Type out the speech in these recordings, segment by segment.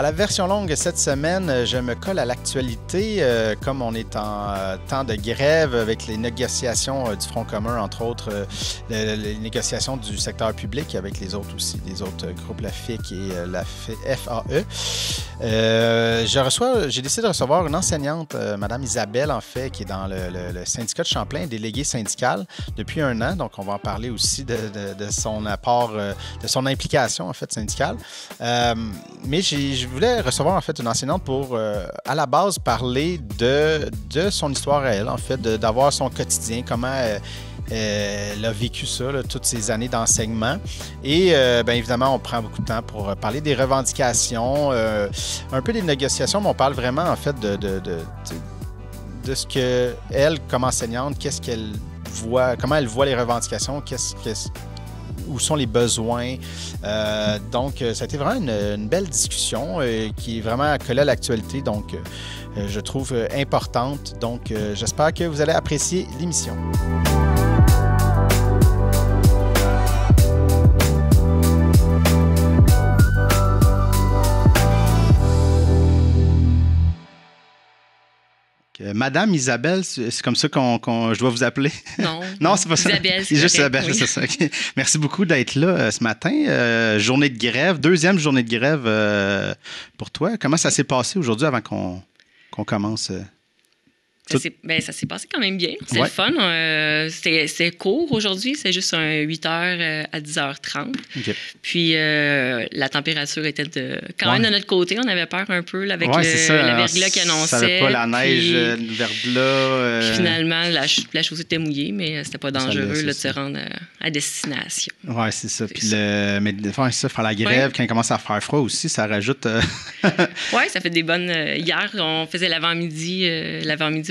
la version longue cette semaine, je me colle à l'actualité. Comme on est en temps de grève avec les négociations du Front commun, entre autres, les négociations du secteur public avec les autres aussi, les autres groupes, la FIC et la FAE. J'ai décidé de recevoir une enseignante, Mme Isabelle, en fait, qui est dans le syndicat de Champlain, déléguée syndicale depuis 1 an. Donc, on va en parler aussi de son apport, de son implication, en fait, syndicale. Mais je voulais recevoir, en fait, une enseignante pour, à la base, parler de son histoire à elle, en fait, d'avoir son quotidien, comment elle a vécu ça, là, toutes ces années d'enseignement. Et bien évidemment, on prend beaucoup de temps pour parler des revendications, un peu des négociations, mais on parle vraiment, en fait, de ce qu'elle, comme enseignante, qu'est-ce qu'elle voit, comment elle voit les revendications, où sont les besoins. Donc, ça a été vraiment une belle discussion qui est vraiment collée à l'actualité, donc je trouve importante. Donc, j'espère que vous allez apprécier l'émission. Madame Isabelle, c'est comme ça je dois vous appeler? Non, c'est pas ça. Isabelle, c'est juste Isabelle, oui. C'est ça. Okay. Merci beaucoup d'être là ce matin. Journée de grève, 2e journée de grève pour toi. Comment ça s'est passé aujourd'hui avant qu'on commence? Ça s'est passé quand même bien. C'est le fun. C'était court aujourd'hui. C'est juste un 8h à 10h30. Okay. Puis la température était quand même de notre côté. On avait peur un peu là, avec le verglas qui annonçait. Ça n'avait pas la neige, le verglas. Puis finalement, la chaussée était mouillée, mais c'était pas dangereux là, de se rendre à destination. Oui, c'est ça. Puis mais faire la grève, quand il commence à faire froid aussi, ça rajoute... Oui, ça fait des bonnes... Hier, on faisait l'avant-midi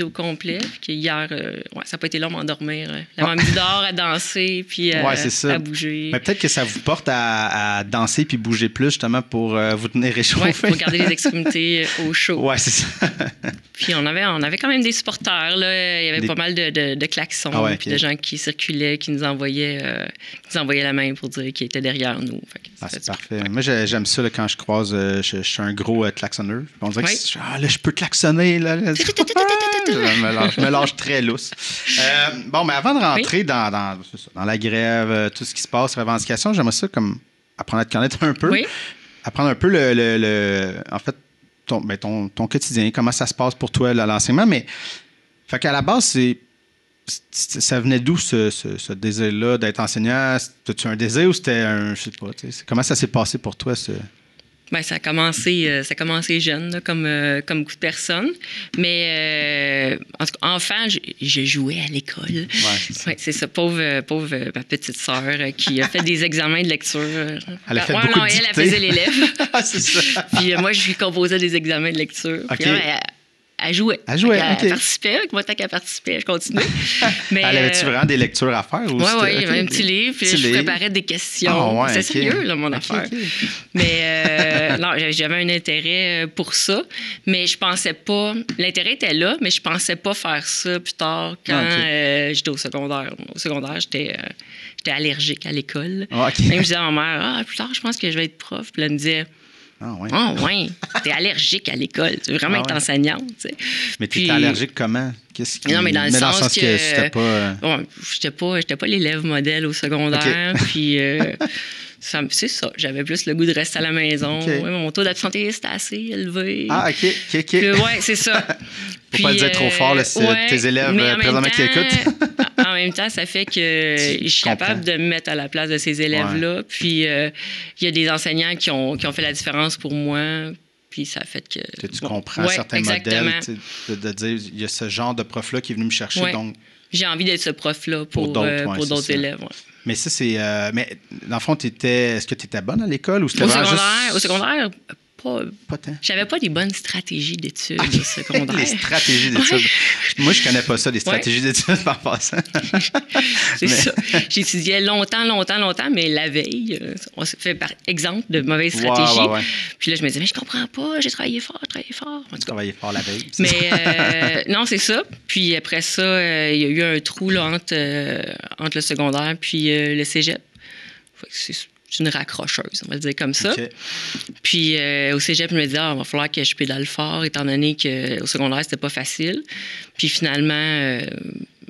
au complet. Puis hier, ça n'a pas été long à dormir. L'avant-midi dehors à danser, puis à bouger. Mais peut-être que ça vous porte à danser puis bouger plus, justement, pour vous tenir réchauffé. Oui, pour garder les extrémités au chaud. Oui, c'est ça. Puis on avait quand même des supporters. Là. Il y avait pas mal de klaxons, puis de gens qui circulaient, qui nous envoyaient la main pour dire qu'ils étaient derrière nous. C'est parfait. Moi, j'aime ça là, quand je croise. Je suis un gros klaxonneur. On dirait que là, je peux klaxonner. Là. Je me lâche très lousse. Bon, mais avant de rentrer dans la grève, tout ce qui se passe, revendications, j'aimerais ça comme apprendre à te connaître un peu. Oui. Apprendre un peu en fait, ton quotidien, comment ça se passe pour toi, l'enseignement. Mais, fait qu'à la base, ça venait d'où ce désir-là d'être enseignant? C'était-tu un désir ou c'était je sais pas, comment ça s'est passé pour toi, Bien, ça a commencé jeune, là, comme beaucoup de personnes. Mais en tout cas, enfant, je jouais à l'école. Ouais, c'est ça. Pauvre ma petite sœur qui a fait des examens de lecture. Elle a fait beaucoup de dictées. Elle faisait l'élève. C'est ça. Puis moi, je lui composais des examens de lecture. Okay. Puis elle jouait. Elle participait. Moi, tant qu'elle participait, je continuais. Mais, elle avait-tu vraiment des lectures à faire? Oui, il y avait un petit livre. Puis je préparais des questions. C'est sérieux, là, mon affaire. Okay. Mais non, j'avais un intérêt pour ça. Mais je pensais pas... L'intérêt était là, mais je pensais pas faire ça plus tard quand j'étais au secondaire. Au secondaire, j'étais allergique à l'école. Même je disais à ma mère, plus tard, je pense que je vais être prof. Puis elle me disait... oui, t'es allergique à l'école. Tu veux vraiment être enseignante. Tu sais. Mais t'étais allergique comment? Non, mais dans le sens que c'était pas... j'étais pas l'élève modèle au secondaire. Puis c'est ça. J'avais plus le goût de rester à la maison. Ouais, mon taux d'absentéisme était assez élevé. OK. Oui, c'est ça. Faut pas le dire trop fort, là, tes élèves présentement qui écoutent. En même temps, ça fait que je suis capable de me mettre à la place de ces élèves-là. Ouais. Puis, il y a des enseignants qui ont fait la différence pour moi. Puis, ça a fait que... Tu comprends certains modèles, de dire, il y a ce genre de prof-là qui est venu me chercher, donc... J'ai envie d'être ce prof-là pour d'autres élèves. Ouais. Mais ça, c'est... mais dans le fond, est-ce que tu étais bonne à l'école ou c'était Au secondaire, pas tant. J'avais pas des bonnes stratégies d'études au secondaire. Les stratégies d'études. Ouais. Moi, je connais pas ça, des stratégies d'études par passant. C'est ça. J'étudiais longtemps, mais la veille, on s'est fait par exemple de mauvaises stratégies. Ouais. Puis là, je me disais, mais je comprends pas, j'ai travaillé fort. Tu travaillais fort la veille. Mais non, c'est ça. Puis après ça, il y a eu un trou là, entre le secondaire puis le cégep. une raccrocheuse, on va le dire comme ça. Okay. Puis au cégep, je me disais, il va falloir que je pédale fort, étant donné qu'au secondaire, c'était pas facile. Puis finalement,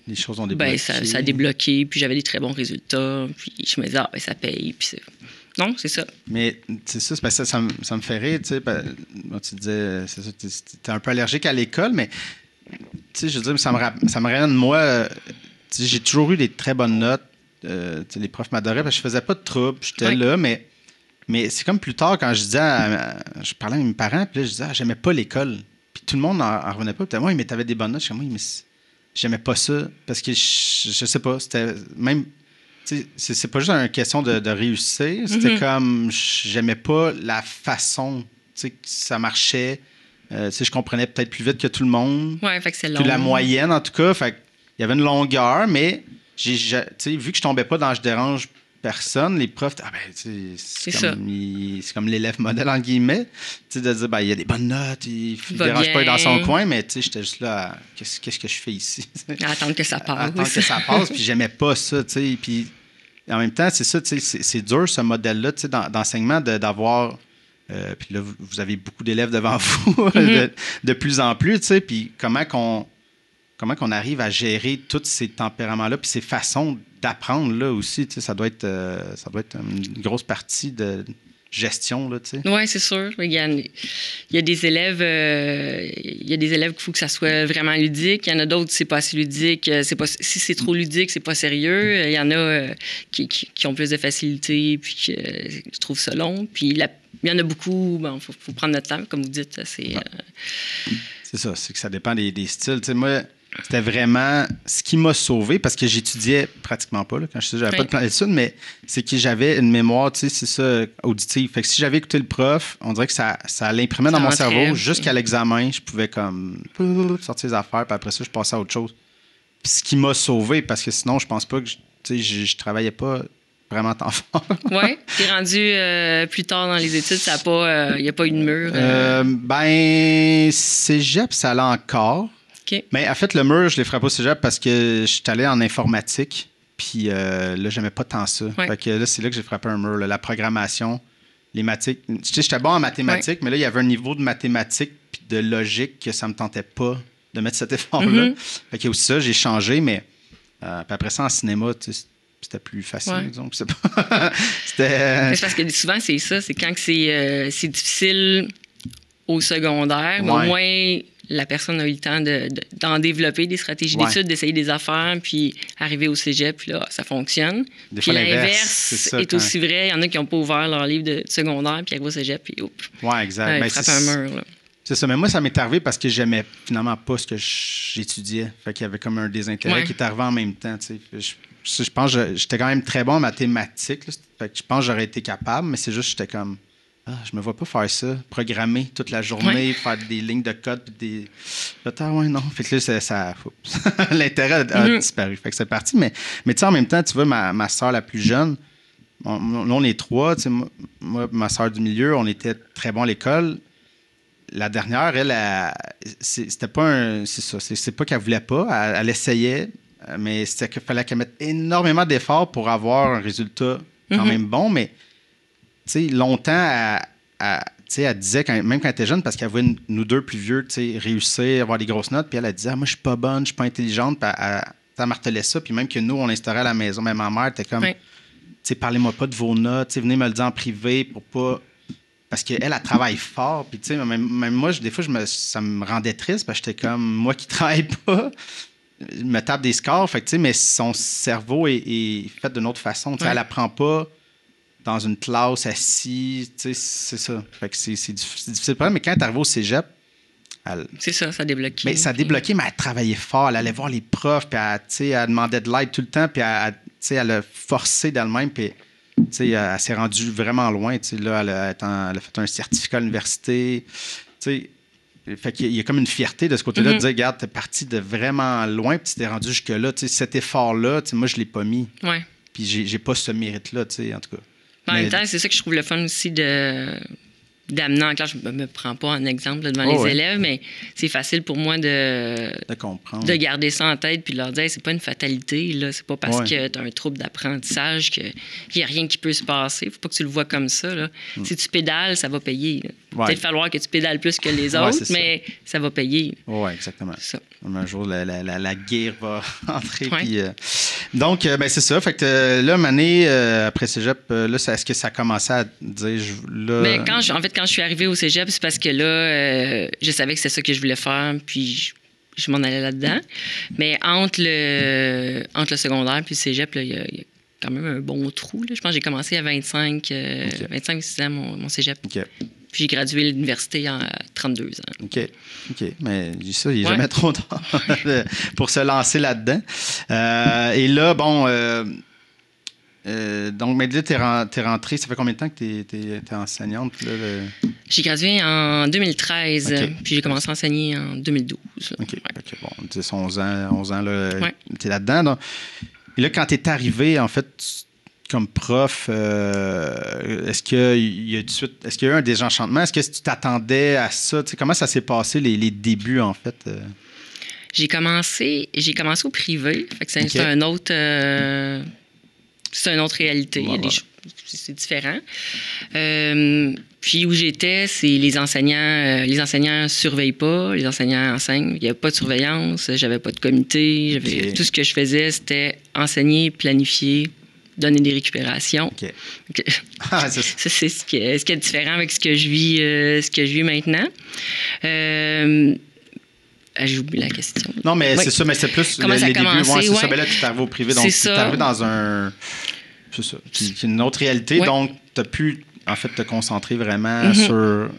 les choses ont débloqué. Ça a débloqué, puis j'avais des très bons résultats. Puis je me disais, ça paye. Puis non, c'est ça. Mais c'est ça, ça me fait rire. Tu disais, c'est ça, t'es un peu allergique à l'école, mais je veux dire, ça me ramène, moi, j'ai toujours eu des très bonnes notes. Les profs m'adoraient parce que je faisais pas de trouble, j'étais là, mais c'est comme plus tard quand je disais, je parlais à mes parents, puis là, je disais, j'aimais pas l'école. Puis tout le monde en revenait pas. Puis moi, mais t'avais des bonnes notes. Je suis comme, oui, mais j'aimais pas ça parce que je sais pas, c'était même. C'est pas juste une question de réussir, c'était comme, j'aimais pas la façon que ça marchait. Je comprenais peut-être plus vite que tout le monde. Ouais, fait que c'est long. Que la moyenne, en tout cas. Fait il y avait une longueur, mais vu que je tombais pas dans « je dérange personne », les profs, c'est comme l'élève modèle, en guillemets, de dire, il y a des bonnes notes, il ne dérange pas dans son coin, mais j'étais juste là, qu'est-ce que je fais ici? Attendre que ça passe. Attendre que ça passe, puis j'aimais pas ça, puis en même temps, c'est ça, c'est dur, ce modèle-là, d'enseignement, d'avoir... puis là, vous avez beaucoup d'élèves devant vous, de plus en plus, puis comment qu'on arrive à gérer tous ces tempéraments-là, puis ces façons d'apprendre là aussi, ça doit être une grosse partie de gestion là, tu sais. Oui, c'est sûr. Il y a des élèves, qu'il faut que ça soit vraiment ludique. Il y en a d'autres, c'est pas assez ludique. Si c'est trop ludique, c'est pas sérieux. Il y en a qui ont plus de facilité, puis qui trouvent ça long. Puis il y en a beaucoup, faut prendre notre temps, comme vous dites. C'est ça, c'est que ça dépend des styles. Tu sais, moi, c'était vraiment ce qui m'a sauvé, parce que j'étudiais pratiquement pas, là, quand j'avais pas de plan d'études, mais c'est que j'avais une mémoire, tu sais, c'est ça, auditive. Fait que si j'avais écouté le prof, on dirait que ça l'imprimait dans mon cerveau jusqu'à l'examen. Je pouvais comme sortir les affaires, puis après ça, je passais à autre chose. Puis ce qui m'a sauvé, parce que sinon, je pense pas que je travaillais pas vraiment tant fort. Oui. T'es rendu plus tard dans les études, il n'y a pas eu de mur? Cégep, ça allait encore. Okay. Mais en fait, le mur, je l'ai frappé au cégep parce que je suis allé en informatique. Puis là, j'aimais pas tant ça. Ouais. Fait que là, c'est là que j'ai frappé un mur. Là, la programmation, les mathématiques. Tu sais, j'étais bon en mathématiques, mais là, il y avait un niveau de mathématiques puis de logique que ça me tentait pas de mettre cet effort-là. Fait que aussi ça, j'ai changé, mais puis après ça, en cinéma, tu sais, c'était plus facile, disons. C'est parce que souvent, c'est ça. C'est quand c'est difficile au secondaire, mais au moins... la personne a eu le temps d'en développer des stratégies d'études, d'essayer des affaires, puis arriver au cégep, puis là, ça fonctionne. Des puis fois, l'inverse est aussi vrai. Il y en a qui n'ont pas ouvert leur livre de secondaire, puis arrivent au cégep, puis hop. Oui, exact. Ils frappent un mur. Là. C'est ça. Mais moi, ça m'est arrivé parce que j'aimais finalement pas ce que j'étudiais. Fait qu'il y avait comme un désintérêt qui est arrivé en même temps. Je pense que j'étais quand même très bon en mathématiques. Là. Fait que je pense que j'aurais été capable, mais c'est juste que j'étais comme... je me vois pas faire ça, programmer toute la journée, faire des lignes de code, puis des... non. Fait que là, ça l'intérêt a disparu. Fait que c'est parti. Mais tu sais, en même temps, tu vois, ma soeur la plus jeune, on est trois. Moi, ma soeur du milieu, on était très bons à l'école. La dernière, elle, c'était pas c'est ça. C'est pas qu'elle voulait pas. Elle essayait, mais c'était qu'il fallait qu'elle mette énormément d'efforts pour avoir un résultat quand même bon, mais... Tu sais, longtemps, elle disait, même quand elle était jeune, parce qu'elle voyait nous deux plus vieux, réussir, avoir des grosses notes, puis elle disait, moi, je suis pas bonne, je suis pas intelligente, puis elle martelait ça, puis même que nous, on l'instaurait à la maison, mais ma mère était comme, tu sais, parlez-moi pas de vos notes, venez me le dire en privé pour pas... Parce qu'elle, elle travaille fort, puis tu sais, même moi, des fois, ça me rendait triste, parce que j'étais comme, moi qui travaille pas, je me tape des scores, fait que tu sais, mais son cerveau est fait d'une autre façon, tu sais, elle apprend pas... dans une classe assis, tu sais, c'est ça. Fait que c'est difficile pour elle, mais quand elle est arrivée au cégep, c'est ça, ça a débloqué. Mais ça a débloqué, mais elle travaillait fort, elle allait voir les profs, puis elle demandait de l'aide tout le temps, puis elle a forcé d'elle-même, puis elle s'est rendue vraiment loin. Là, elle a fait un certificat à l'université. Fait qu'il y a comme une fierté de ce côté-là de dire, regarde, t'es parti de vraiment loin, puis tu t'es rendu jusque-là. Cet effort-là, moi, je l'ai pas mis. Ouais. Puis j'ai pas ce mérite-là, en tout cas. En même temps, c'est ça que je trouve le fun aussi de d'amener en classe. Je me prends pas en exemple là, devant les élèves, mais c'est facile pour moi de comprendre, de garder ça en tête puis de leur dire c'est pas une fatalité. Là. C'est pas parce que tu as un trouble d'apprentissage qu'il n'y a rien qui peut se passer. Faut pas que tu le vois comme ça. Là. Si tu pédales, ça va payer. Peut-être falloir que tu pédales plus que les autres, mais ça va payer. Oui, exactement. Ça. Un jour, la guerre va entrer. Puis, donc, c'est ça. Fait que là, une année après cégep, là, est-ce que ça commençait à dire... Quand je suis arrivée au cégep, c'est parce que là, je savais que c'est ça que je voulais faire, puis je m'en allais là-dedans. Mais entre le secondaire puis le cégep, il y a quand même un bon trou. Là. Je pense que j'ai commencé à 25-26 ans, mon cégep. OK. Puis j'ai gradué à l'université à 32 ans. OK. Mais ça, il n'est jamais trop tard pour se lancer là-dedans. Et là, bon... donc, mais là, t'es rentrée, ça fait combien de temps que t'es enseignante? Là, J'ai gradué en 2013, puis j'ai commencé à enseigner en 2012. OK, bon, 10, 11 ans, là, t'es là-dedans. Donc, et là, quand t'es arrivé, en fait, comme prof, est-ce qu'il y a eu un désenchantement? Est-ce que tu t'attendais à ça? T'sais, comment ça s'est passé, les débuts, en fait? J'ai commencé au privé. Fait que c'est un autre... c'est une autre réalité. C'est différent. Puis où j'étais, c'est les enseignants ne surveillent pas, les enseignants enseignent. Il n'y a pas de surveillance, j'avais pas de comité. Tout ce que je faisais, c'était enseigner, planifier, donner des récupérations. C'est ce qui est différent avec ce que je vis maintenant. J'ai oublié la question. Non, mais c'est ça, mais c'est plus les débuts. C'est ça. Ben là, tu es arrivé au privé, donc tu es arrivé dans un... C'est ça. C'est une autre réalité, donc tu as pu, en fait, te concentrer vraiment sur...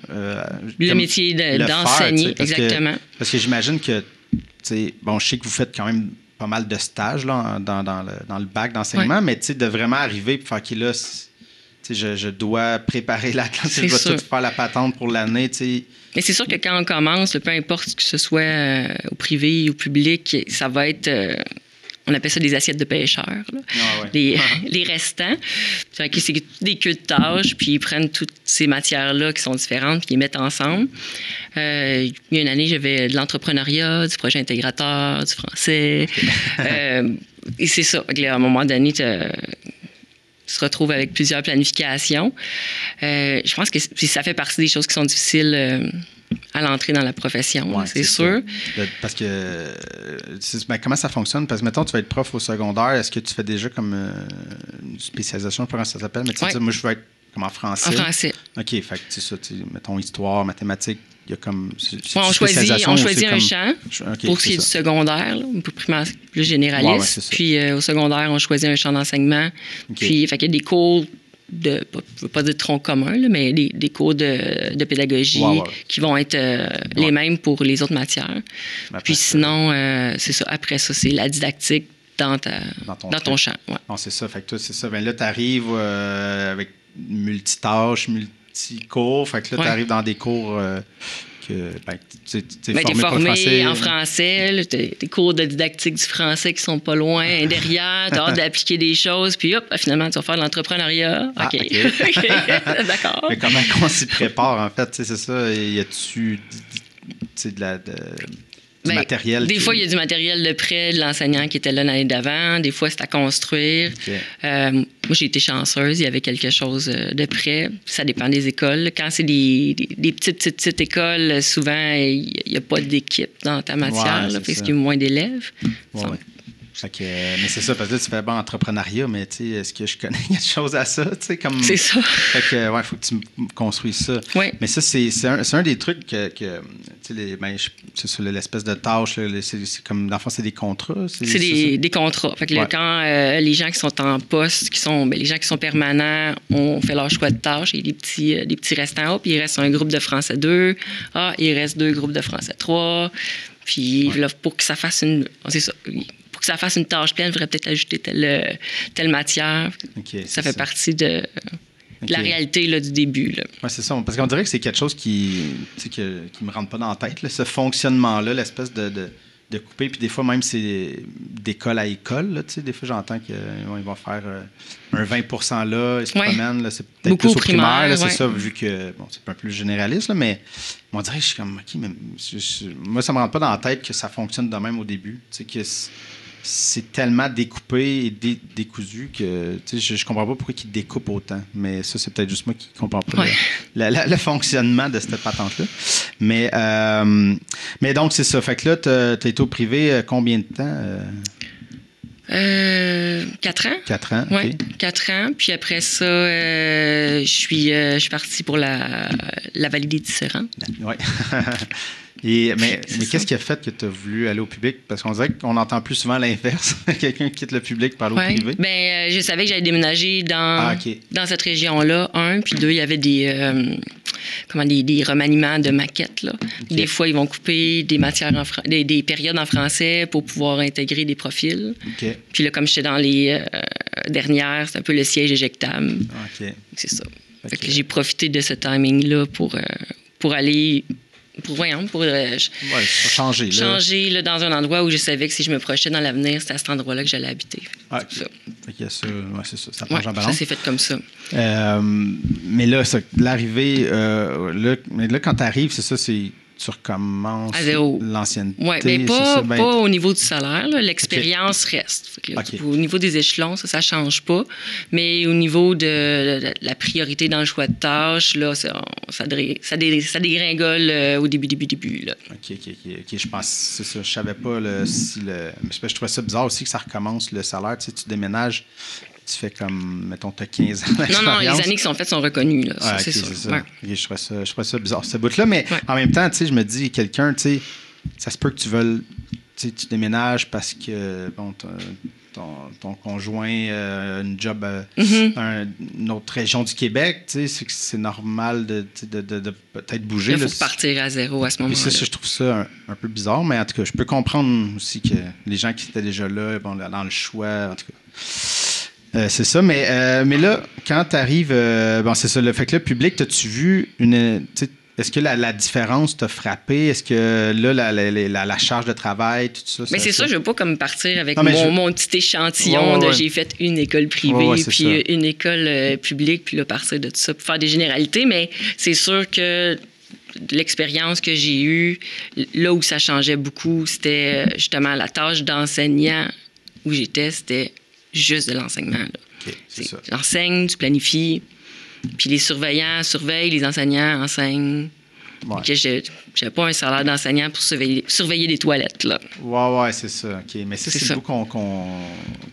le métier d'enseigner, exactement. Parce que j'imagine que, bon, je sais que vous faites quand même pas mal de stages là, dans le bac d'enseignement, mais de vraiment arriver et faire qu'il là... Je dois préparer la classe, je dois tout faire la patente pour l'année. Mais c'est sûr que quand on commence, peu importe que ce soit au privé ou au public, ça va être... on appelle ça des assiettes de pêcheurs, les restants. C'est des queues de tâches, puis ils prennent toutes ces matières-là qui sont différentes, puis ils les mettent ensemble. Il y a une année, j'avais de l'entrepreneuriat, du projet intégrateur, du français. Et c'est ça. À un moment donné, tu se retrouves avec plusieurs planifications. Je pense que ça fait partie des choses qui sont difficiles à l'entrée dans la profession, c'est sûr. Parce que, comment ça fonctionne? Parce que, mettons, tu vas être prof au secondaire. Est-ce que tu fais déjà comme une spécialisation, je sais pas comment ça s'appelle, mais moi, je veux être comme en français. En français. OK, fait que c'est ça, mettons, histoire, mathématiques, il y a comme... on choisit un champ pour ce qui est du secondaire, là, pour primaire plus généraliste. Puis au secondaire, on choisit un champ d'enseignement. Puis, fait qu'il y a des cours je ne veux pas dire tronc commun, là, mais des cours de pédagogie qui vont être les mêmes pour les autres matières. Puis sinon, c'est ça. Après ça, c'est la didactique dans ton champ. Ouais. Non, c'est ça. Fait que toi, c'est ça. Ben là, tu arrives avec multitâches, multi-cours. Fait que là, tu arrives dans des cours... tu es formé en français, tu as des cours de didactique du français qui sont pas loin derrière, tu as hâte d'appliquer des choses, puis hop, finalement, tu vas faire de l'entrepreneuriat. OK. D'accord. Mais comment on s'y prépare, en fait? C'est ça, y a-tu du matériel? Des fois, il y a du matériel de prêt de l'enseignant qui était là l'année d'avant. Des fois, c'est à construire. Moi, j'ai été chanceuse. Il y avait quelque chose de prêt. Ça dépend des écoles. Quand c'est des petites écoles, souvent, il n'y a pas d'équipe dans ta matière, parce qu'il y a moins d'élèves. Mais c'est ça, parce que là, tu fais entrepreneuriat, mais est-ce que je connais quelque chose à ça? Comme... C'est ça. Fait que, il faut que tu construises ça. Oui. Mais ça, c'est un des trucs c'est sur l'espèce de tâche, c'est comme, dans le fond, c'est des contrats. C'est des contrats. Fait que quand les gens qui sont en poste, les gens qui sont permanents, ont fait leur choix de tâches, il y a des petits restants. Puis il reste un groupe de français 2. Il reste 2 groupes de français 3. Puis là, pour que ça fasse c'est ça. Pour que ça fasse une tâche pleine, il faudrait peut-être ajouter telle matière. Ça fait partie de la réalité là, du début. Oui, c'est ça. Parce qu'on dirait que c'est quelque chose qui me rentre pas dans la tête, là, ce fonctionnement-là, l'espèce de de couper. Puis des fois, même, c'est d'école à école. Là, des fois, j'entends qu'ils vont faire un 20% là, ils se promènent. Là, c'est peut-être beaucoup plus au primaire. Là, c'est ça, vu que c'est un peu plus généraliste. Là, mais on dirait que je suis comme, OK, mais moi, ça me rentre pas dans la tête que ça fonctionne de même au début. Que c'est tellement découpé et décousu que je comprends pas pourquoi ils découpent autant. Mais ça, c'est peut-être juste moi qui comprends pas le fonctionnement de cette patente-là. Mais donc, c'est ça. Fait que là, tu as été au privé combien de temps? 4 ans. 4 ans, OK. Oui, 4 ans. Puis après ça, je suis partie pour la vallée des Tisserands. Oui. Mais qu'est-ce qui a fait que tu as voulu aller au public? Parce qu'on dirait qu'on entend plus souvent l'inverse. Quelqu'un quitte le public pour aller au privé. Bien, je savais que j'allais déménager dans cette région-là, puis 2, il y avait des remaniements de maquettes. Là. Okay. Des fois, ils vont couper des matières des périodes en français pour pouvoir intégrer des profils. Okay. Puis là, comme j'étais dans les dernières, c'est un peu le siège éjectable. Okay. C'est ça. Fait que j'ai profité de ce timing-là pour aller... Pour changer. Changer là, dans un endroit où je savais que si je me projetais dans l'avenir, c'était à cet endroit-là que j'allais habiter. C'est ça. C'est ça. Ça change en balance. Ça s'est fait comme ça. Mais là, l'arrivée, quand tu arrives, c'est ça, tu recommences à zéro. L'ancienneté. Oui, mais pas au niveau du salaire. Là. L'expérience reste. Au niveau des échelons, ça ne change pas. Mais au niveau de la priorité dans le choix de tâches, là, ça dégringole au début. Là. OK. Je pense c'est ça. Je savais pas si je trouvais ça bizarre aussi que ça recommence le salaire. Tu déménages. Tu fais comme, mettons, tu as 15 ans d'expérience. Non, les années qui sont faites sont reconnues. Là. C'est ça. Ouais. Okay, je trouvais ça bizarre, ce bout-là. Mais en même temps, je me dis, quelqu'un, ça se peut que tu veuilles, tu déménages parce que ton conjoint a une job une autre région du Québec. C'est normal de peut-être bouger. Il faut partir à zéro à ce moment-là. Je trouve ça un peu bizarre, mais en tout cas, je peux comprendre aussi que les gens qui étaient déjà là, dans le choix, en tout cas. C'est ça, mais là, quand tu arrives, c'est ça, le fait que le public, as-tu vu est-ce que la différence t'a frappé? Est-ce que là, la charge de travail, tout ça? Mais c'est ça, je ne veux pas comme partir avec mon petit échantillon de j'ai fait une école privée, puis une école publique, puis là, partir de tout ça, pour faire des généralités, mais c'est sûr que l'expérience que j'ai eue, là où ça changeait beaucoup, c'était justement la tâche d'enseignant où j'étais, c'était juste de l'enseignement. Là. Okay, c'est ça. Tu enseignes, tu planifies, puis les surveillants surveillent, les enseignants enseignent. Okay, je n'avais pas un salaire d'enseignant pour surveiller les toilettes. Là. Ouais, c'est ça. Okay. Mais c'est le bout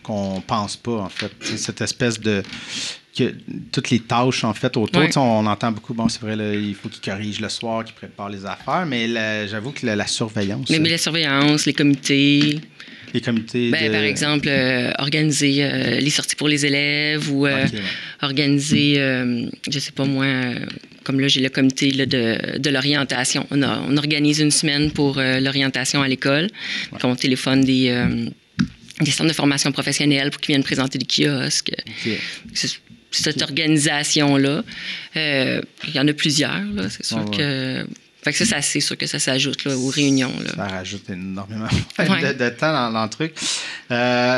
qu'on pense pas, en fait. Cette espèce de... que toutes les tâches, en fait, autour. On entend beaucoup, c'est vrai, là, il faut qu'ils corrigent le soir, qu'ils préparent les affaires, mais j'avoue que la surveillance... Mais la surveillance, les comités... Les comités par exemple, organiser les sorties pour les élèves ou organiser, je sais pas moi, comme là, j'ai le comité là, de l'orientation. On organise une semaine pour l'orientation à l'école. Ouais. On téléphone des centres de formation professionnelle pour qu'ils viennent présenter des kiosques. Okay. Cette organisation-là, il y en a plusieurs, là, c'est sûr que... Fait que ça, c'est sûr que ça s'ajoute là, aux réunions. Là. Ça rajoute énormément de temps dans le truc.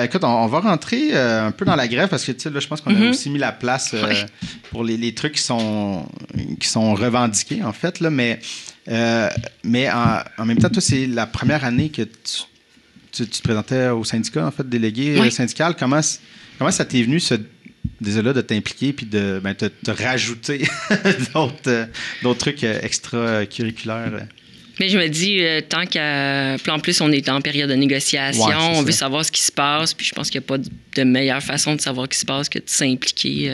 Écoute, on va rentrer un peu dans la grève parce que là, je pense qu'on a aussi mis la place pour les trucs qui sont revendiqués, en fait. Là, mais en même temps, toi, c'est la première année que tu te présentais au syndicat, en fait, délégué syndical. Comment ça t'est venu, désolé de t'impliquer puis de te rajouter d'autres trucs extra-curriculaires? Mais je me dis, tant qu'à... Puis en plus, on est en période de négociation, on veut savoir ce qui se passe, puis je pense qu'il n'y a pas de meilleure façon de savoir ce qui se passe que de s'impliquer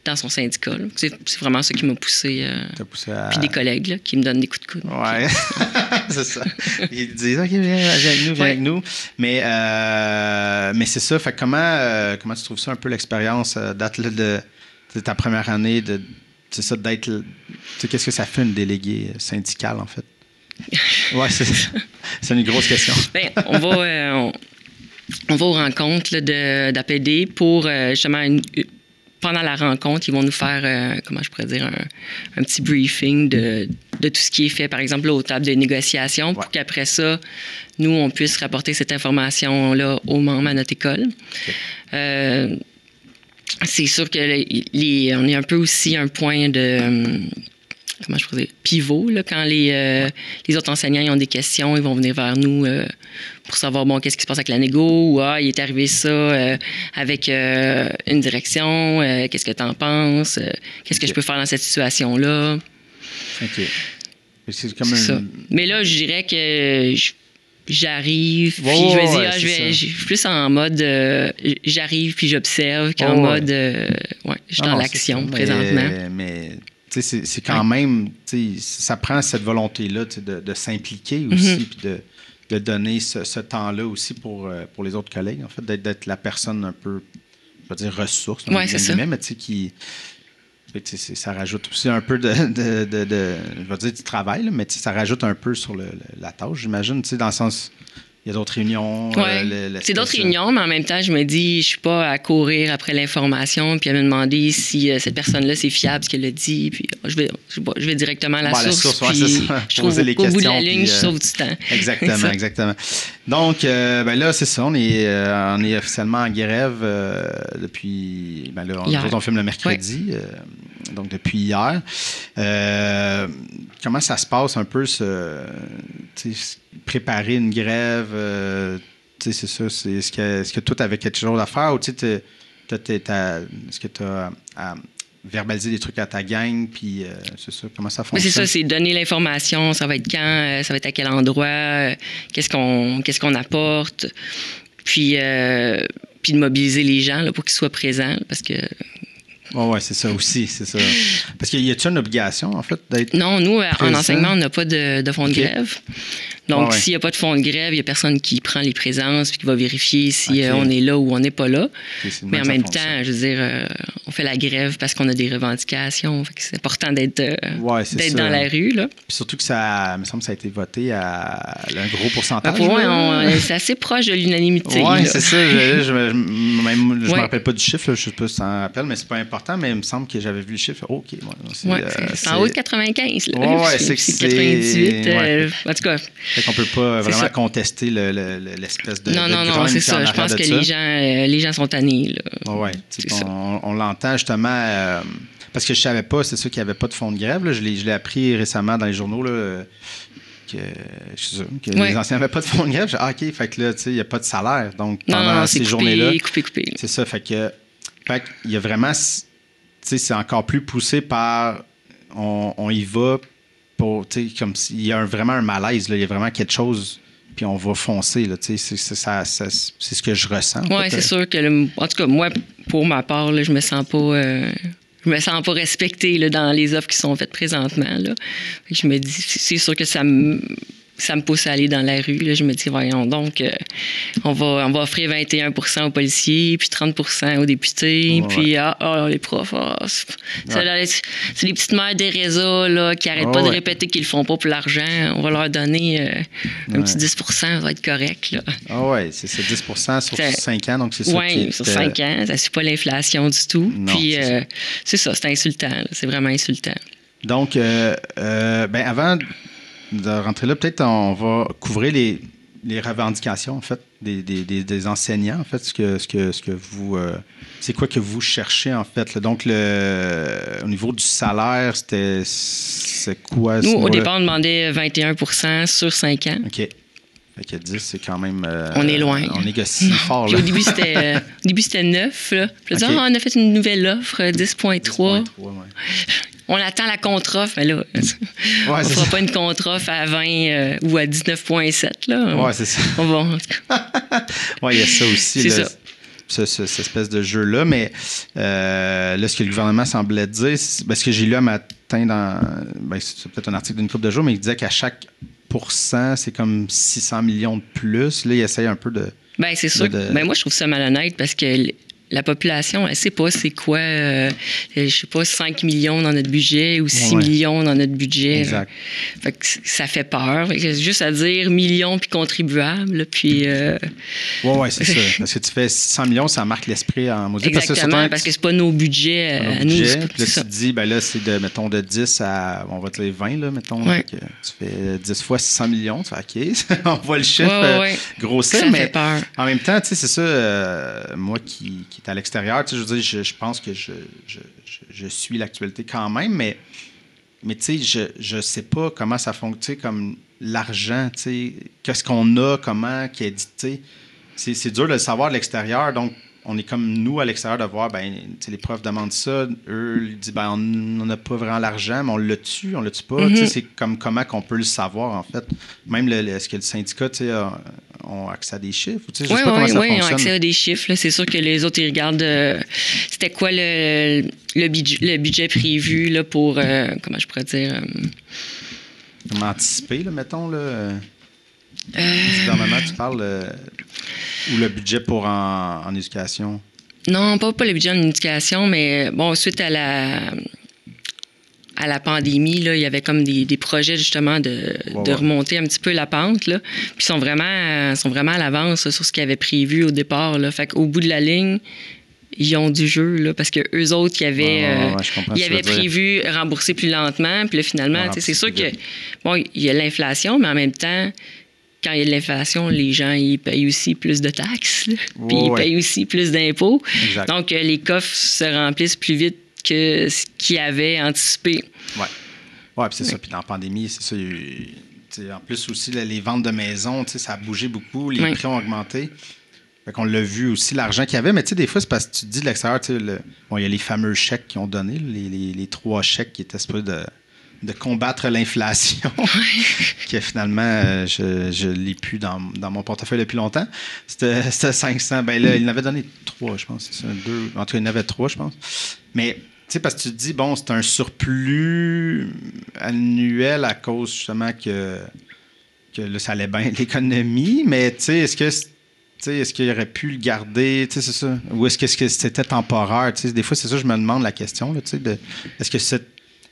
dans son syndicat. C'est vraiment ça qui m'a poussé. Puis des collègues là, qui me donnent des coups de coude. Oui, c'est ça. Ils disent, OK, viens avec nous. Mais c'est ça. Fait comment tu trouves ça un peu l'expérience date de ta première année c'est ça, d'être... Qu'est-ce que ça fait une déléguée syndicale, en fait? Oui, c'est une grosse question. Bien, on va aux rencontres d'APD pour justement pendant la rencontre, ils vont nous faire, comment je pourrais dire, un petit briefing de tout ce qui est fait, par exemple, aux tables de négociation, pour qu'après ça, nous, on puisse rapporter cette information-là aux membres à notre école. Okay. C'est sûr que on est un peu aussi un point de... comment je pourrais dire, pivot, là, quand les autres enseignants ils ont des questions, ils vont venir vers nous pour savoir, bon, qu'est-ce qui se passe avec la négo, ou il est arrivé ça avec une direction, qu'est-ce que tu en penses, qu'est-ce que je peux faire dans cette situation-là. OK. C'est comme ça. Mais là, je dirais que j'arrive, puis je vais dire, je suis plus en mode j'arrive puis j'observe qu'en mode je suis dans l'action présentement. Mais c'est quand même, ça prend cette volonté-là de s'impliquer aussi, puis de donner ce temps-là aussi pour les autres collègues, en fait, d'être la personne un peu, je vais dire, ressource, mais qui... ça rajoute aussi un peu je vais dire du travail, là, mais ça rajoute un peu sur la tâche, j'imagine, dans le sens... Il y a d'autres réunions. C'est d'autres réunions, mais en même temps, je me dis, je suis pas à courir après l'information puis à me demander si cette personne-là, c'est fiable ce qu'elle a dit. Puis je vais directement à la source. Puis je trouve qu'au bout de la ligne, je sauve du temps. Exactement. Donc, là, c'est ça. On est officiellement en grève depuis... nous autres, on filme le mercredi, donc depuis hier. Comment ça se passe un peu, préparer une grève, c'est ça. Est-ce que toi, tu avais quelque chose à faire ou est-ce que tu as à verbaliser des trucs à ta gang, puis c'est ça, comment ça fonctionne? Mais c'est ça, c'est donner l'information, ça va être quand, ça va être à quel endroit, qu'est-ce qu'on apporte, puis de mobiliser les gens là, pour qu'ils soient présents, parce que... Oui, c'est ça aussi, c'est ça. Parce qu'il y a-t-il une obligation, en fait, d'être Non, nous, en enseignement, on n'a pas de fonds de grève. Donc, s'il n'y a pas de fonds de grève, il n'y a personne qui prend les présences et qui va vérifier si on est là ou on n'est pas là. Mais en même temps, je veux dire, on fait la grève parce qu'on a des revendications. Fait que c'est important d'être dans la rue. Là. Puis surtout que ça, il me semble que ça a été voté à un gros pourcentage. C'est assez proche de l'unanimité. Oui, c'est ça. Je me rappelle pas du chiffre, là, je ne sais pas si tu t'en rappelles, mais c'est pas important, mais il me semble que j'avais vu le chiffre. OK. C'est en haut de 95. Oui, c'est 98. En tout cas... Fait qu'on peut pas vraiment contester l'espèce de Non, c'est ça. Je pense que les gens sont tannés. Oui, on l'entend justement... parce que je savais pas, c'est sûr qu'il n'y avait pas de fonds de grève. Là. Je l'ai appris récemment dans les journaux là, que les anciens n'avaient pas de fonds de grève. OK, fait que là, il n'y a pas de salaire. Donc, pendant ces journées-là... coupé. C'est ça, fait qu'il y a vraiment... c'est encore plus poussé par... On y va... comme s'il y a vraiment un malaise, là, il y a vraiment quelque chose, puis on va foncer. Là, c'est ce que je ressens. Oui, c'est sûr que, en tout cas, moi, pour ma part, là, je me sens pas respectée là, dans les offres qui sont faites présentement. Là. Je me dis, c'est sûr que ça me pousse à aller dans la rue. Là. Je me dis, voyons donc, on va offrir 21 % aux policiers, puis 30 % aux députés, puis les profs. C'est les petites mères des réseaux là, qui n'arrêtent pas de répéter qu'ils le font pas pour l'argent. On va leur donner un petit 10 % ça va être correct. Là. C'est 10 % sur 5 ans, donc c'est ça. Oui, sur 5 ans, ça ne suit pas l'inflation du tout. Non, puis c'est ça, c'est insultant. Là. C'est vraiment insultant. Donc, avant de rentrer là, peut-être on va couvrir les revendications, en fait, des enseignants, en fait, ce que vous... c'est quoi que vous cherchez, en fait? Là? Donc, au niveau du salaire, c'est quoi? Nous, au départ, on demandait 21 % sur 5 ans. OK. Fait que 10, c'est quand même... on est loin. On négocie fort, là. Au début, c'était 9, là. Puis là, on a fait une nouvelle offre, 10,3. 10,3, On attend la contre-offre, mais là, on ne fera pas une contre-offre à 20 ou à 19,7. Oui, c'est ça. Oui, il y a ça aussi. C'est ça. Cette espèce de jeu-là. Mais là, ce que le gouvernement semblait dire, parce que j'ai lu un matin c'est peut-être un article d'une couple de jours, mais il disait qu'à chaque %, c'est comme 600 millions de plus. Là, il essaye un peu de... Bien, c'est sûr. Moi, je trouve ça malhonnête parce que la population, elle ne sait pas c'est quoi, je sais pas, 5 millions dans notre budget ou 6 millions dans notre budget. Exact. Fait que ça fait peur. C'est juste à dire millions puis contribuables. Puis, oui, c'est ça. Parce que tu fais 100 millions, ça marque l'esprit en maudit. Exactement, parce que c'est pas nos budgets à nous. Puis là, tu te dis, ben là, c'est mettons, de 10 à, on va dire 20, là, mettons. Ouais. Tu fais 10 fois 600 millions, tu fais OK, on voit le chiffre grossir. Ça mais fait peur. En même temps, tu sais, c'est ça, moi qui est à l'extérieur, tu sais, je veux dire, je pense que je suis l'actualité quand même, mais tu sais, je sais pas comment ça fonctionne, comme l'argent, tu sais, qu'est-ce qu'on a, comment, qui est dit, tu sais, c'est dur de le savoir de l'extérieur, donc on est comme nous à l'extérieur de voir, ben, tu sais, les profs demandent ça, eux, ils disent, ben, on n'a pas vraiment l'argent, mais on l'a-tu pas, tu sais, c'est comme comment qu'on peut le savoir, en fait. Même, est-ce que le syndicat, tu sais, ont accès à des chiffres? Tu sais, je sais pas comment ça fonctionne. Oui, ils ont accès à des chiffres, là. C'est sûr que les autres, ils regardent, c'était quoi le budget prévu, là, pour, comment je pourrais dire... Comment anticiper, là, mettons, là... Du gouvernement, tu parles... ou le budget pour en éducation? Non, pas le budget en éducation, mais bon, suite à la pandémie, là, il y avait comme des projets justement de remonter un petit peu la pente. Là. Puis ils sont vraiment à l'avance là, sur ce qu'ils avaient prévu au départ. Là. Fait qu'au bout de la ligne, ils ont du jeu, là, parce qu'eux autres, ils avaient prévu rembourser plus lentement. Puis là, finalement, c'est sûr que bon, il y a l'inflation, mais en même temps, quand il y a de l'inflation, les gens ils payent aussi plus de taxes, là, puis ils payent aussi plus d'impôts. Exact. Donc, les coffres se remplissent plus vite que ce qu'ils avaient anticipé. Oui, puis c'est ça. Puis dans la pandémie, c'est ça. En plus aussi, là, les ventes de maisons, ça a bougé beaucoup, les prix ont augmenté. Fait qu'on l'a vu aussi, l'argent qu'il y avait. Mais des fois, c'est parce que tu te dis de l'extérieur, il y a les fameux chèques qu'ils ont donnés, les 3 chèques qui étaient supposés de combattre l'inflation, que finalement, je ne l'ai plus dans mon portefeuille depuis longtemps. C'était 500. Ben là, il en avait donné 3, je pense. C'est ça, 2. En tout cas, il en avait 3, je pense. Mais, tu sais, parce que tu te dis, bon, c'est un surplus annuel à cause, justement, que là, ça allait bien l'économie. Mais, tu sais, est-ce qu'il aurait pu le garder? Tu sais, c'est ça. Ou est-ce que c'était temporaire? Tu sais, des fois, c'est ça, je me demande la question, là, tu sais, est-ce que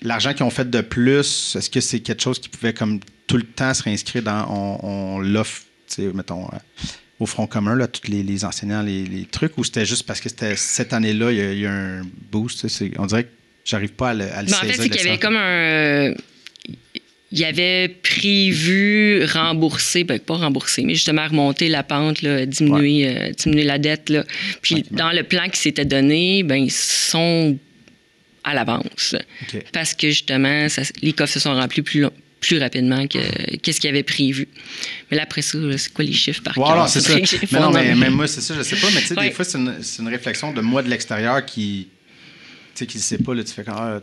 l'argent qu'ils ont fait de plus, est-ce que c'est quelque chose qui pouvait comme tout le temps se réinscrire dans on l'offre, mettons, au Front commun, là, tous les enseignants, les trucs, ou c'était juste parce que c'était cette année-là, il y a un boost? On dirait que j'arrive pas à le saisir. En fait, c'est qu'il y avait comme il avait prévu rembourser, pas rembourser, mais justement remonter la pente, là, diminuer la dette. Là. Puis dans le plan qui s'était donné, ben ils sont à l'avance. Okay. Parce que justement, les coffres se sont remplis plus rapidement que ce qu'il avait prévu. Mais là, après ça, c'est quoi les chiffres par cœur? C'est ça. Mais non, mais même moi, c'est ça, je sais pas. Mais tu sais, des fois, c'est une réflexion de moi de l'extérieur qui ne sait pas. Là, tu fais quand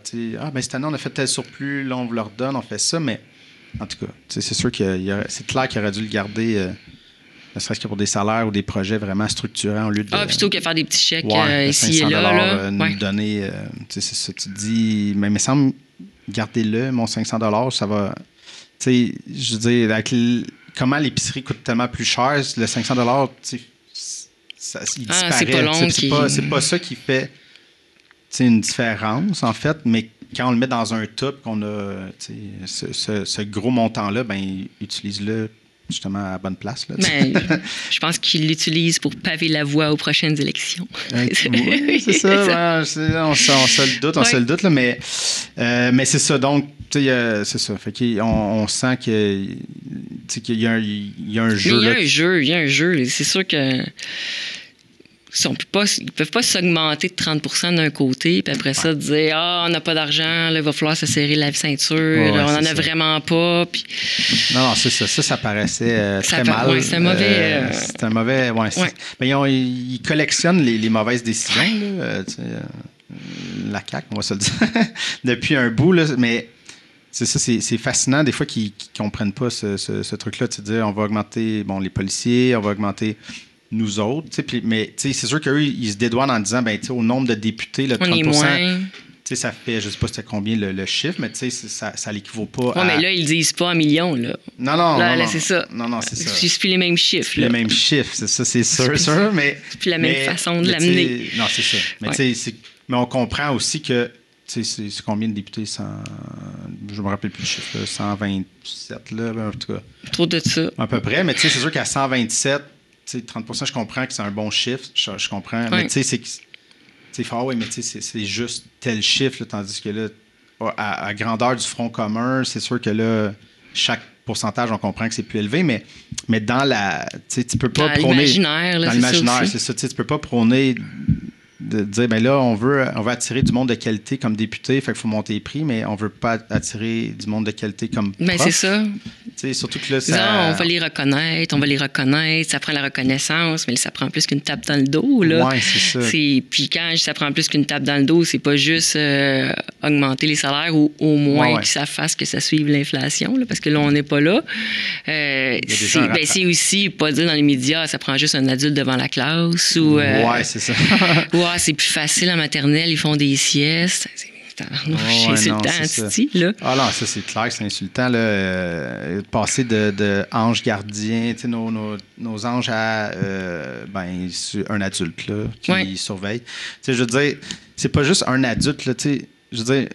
ben cette année, on a fait tel surplus, là, on vous le redonne, on fait ça. Mais en tout cas, c'est sûr que c'est clair qu'il aurait dû le garder... ne serait-ce que pour des salaires ou des projets vraiment structurants au lieu de... plutôt que faire des petits chèques ici et là. Nous donner... c'est ça, tu te dis... Mais il me semble, gardez-le, mon 500 $, ça va... Tu sais, je veux dire, avec comment l'épicerie coûte tellement plus cher, le 500 $, tu sais, il disparaît. C'est pas long. C'est pas ça qui fait une différence, en fait, mais quand on le met dans un top, qu'on a ce gros montant-là, ben utilise-le justement à la bonne place. Là, je pense qu'il l'utilise pour paver la voie aux prochaines élections. Oui, c'est ça. On se le doute, là, mais c'est ça. Donc, c'est ça. Fait on sent qu'il y a un jeu. Il y a un jeu. C'est sûr que ils ne peuvent pas s'augmenter de 30 % d'un côté, puis après ça, dire « on n'a pas d'argent, là, il va falloir se serrer la ceinture, on n'en a vraiment pas. » Non, c'est ça. Ça paraissait très mal. Oui, c'est mauvais. C'est un mauvais... Mais ils collectionnent les mauvaises décisions, là, la CAQ, on va se le dire, depuis un bout, là, mais... C'est ça, c'est fascinant des fois qu'ils ne comprennent pas ce truc-là, de dire on va augmenter les policiers, on va augmenter... nous autres, mais c'est sûr qu'eux, ils se dédouanent en disant, au nombre de députés, le 30 %, sais, ça fait, je sais pas c'était combien le chiffre, mais tu sais, ça l'équivaut pas à... Oui, mais là, ils disent pas en millions, là. Non. Là, c'est ça. Non, c'est ça. C'est plus les mêmes chiffres, là. Les mêmes chiffres, c'est ça, c'est sûr, mais... C'est plus la même façon de l'amener. Non, c'est ça. Mais tu sais, mais on comprend aussi que, tu sais, c'est combien de députés? Je me rappelle plus le chiffre, là, 127, là, en tout cas. Trop de ça. À peu près, mais tu sais, c'est sûr qu'à 127, tu sais, 30%, je comprends que c'est un bon chiffre, je comprends, mais tu sais, c'est fort, oui, mais tu sais, c'est juste tel chiffre, là, tandis que là, à grandeur du front commun, c'est sûr que là, chaque pourcentage, on comprend que c'est plus élevé, mais dans la... Tu peux pas prôner... Dans l'imaginaire, c'est ça. Tu peux pas prôner de dire, ben là, on veut attirer du monde de qualité comme député, fait qu'il faut monter les prix, mais on veut pas attirer du monde de qualité comme prof. Ben c'est ça. T'sais, surtout que là, ça... Non, on va les reconnaître, ça prend la reconnaissance, mais ça prend plus qu'une tape dans le dos, là. Oui, c'est ça. Puis quand ça prend plus qu'une tape dans le dos, c'est pas juste augmenter les salaires ou au moins que ça fasse que ça suive l'inflation, là, parce que là, on n'est pas là. C'est aussi, pas dire dans les médias, ça prend juste un adulte devant la classe ou... c'est ça. C'est plus facile en maternelle, ils font des siestes. C'est insultant, Titi, là. Ah non, ça, c'est clair, c'est insultant, là. Passer de ange gardien, tu sais, nos anges à un adulte, là, qui surveille. Tu sais, je veux dire, c'est pas juste un adulte, là, tu sais. Je veux dire,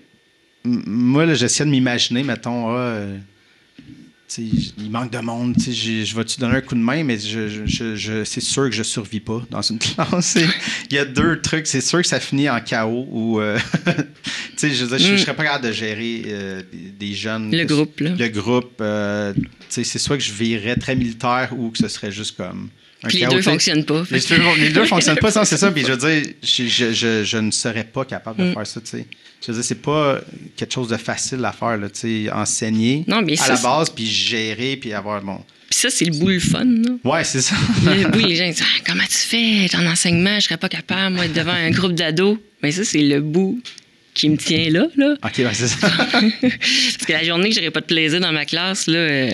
moi, là, j'essaie de m'imaginer, mettons, il manque de monde, je vais-tu donner un coup de main, mais c'est sûr que je ne survis pas dans une classe. Il y a deux trucs, c'est sûr que ça finit en chaos ou je ne serais pas capable de gérer des jeunes. Le groupe, là. Le groupe, c'est soit que je virerais très militaire ou que ce serait juste comme... Puis les deux ne fonctionnent pas. Les deux ne fonctionnent pas, c'est ça. Puis je veux dire, je ne serais pas capable de faire ça, tu sais. Je veux dire, c'est pas quelque chose de facile à faire, là, tu sais, enseigner à la base, puis gérer, puis avoir, bon... Puis ça, c'est le bout le fun, là. Ouais, c'est ça. Le bout, les gens disent « Comment tu fais ton enseignement? Je serais pas capable, moi, être devant un groupe d'ados. » Mais ça, c'est le bout qui me tient là. OK, c'est ça. Parce que la journée que j'aurais pas de plaisir dans ma classe, là...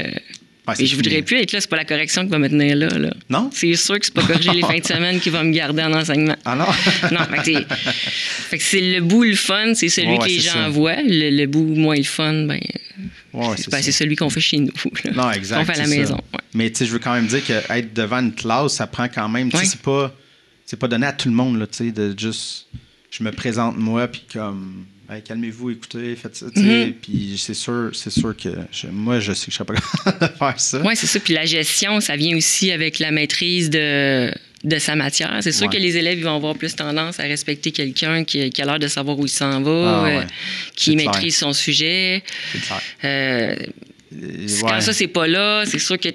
Et je voudrais plus être là, c'est pas la correction qui va me tenir là. Non? C'est sûr que c'est pas corriger les fins de semaine qui va me garder en enseignement. Ah non? Non, fait que c'est le bout le fun, c'est celui que les gens voient. Le bout moins le fun, c'est celui qu'on fait chez nous. Là. Non, exact. Qu'on fait à la maison. Ouais. Mais tu sais, je veux quand même dire qu'être devant une classe, ça prend quand même. Tu sais, c'est pas donné à tout le monde, là, tu sais, de juste. Je me présente moi, puis comme. Hey, calmez-vous, écoutez, faites ça. Puis c'est sûr que moi, je sais que je ne serais pas capable de faire ça. Oui, c'est ça. Puis la gestion, ça vient aussi avec la maîtrise de sa matière. C'est sûr que les élèves ils vont avoir plus tendance à respecter quelqu'un qui a l'air de savoir où il s'en va, qui maîtrise son sujet. C'est clair. Quand ça, c'est pas là, c'est sûr que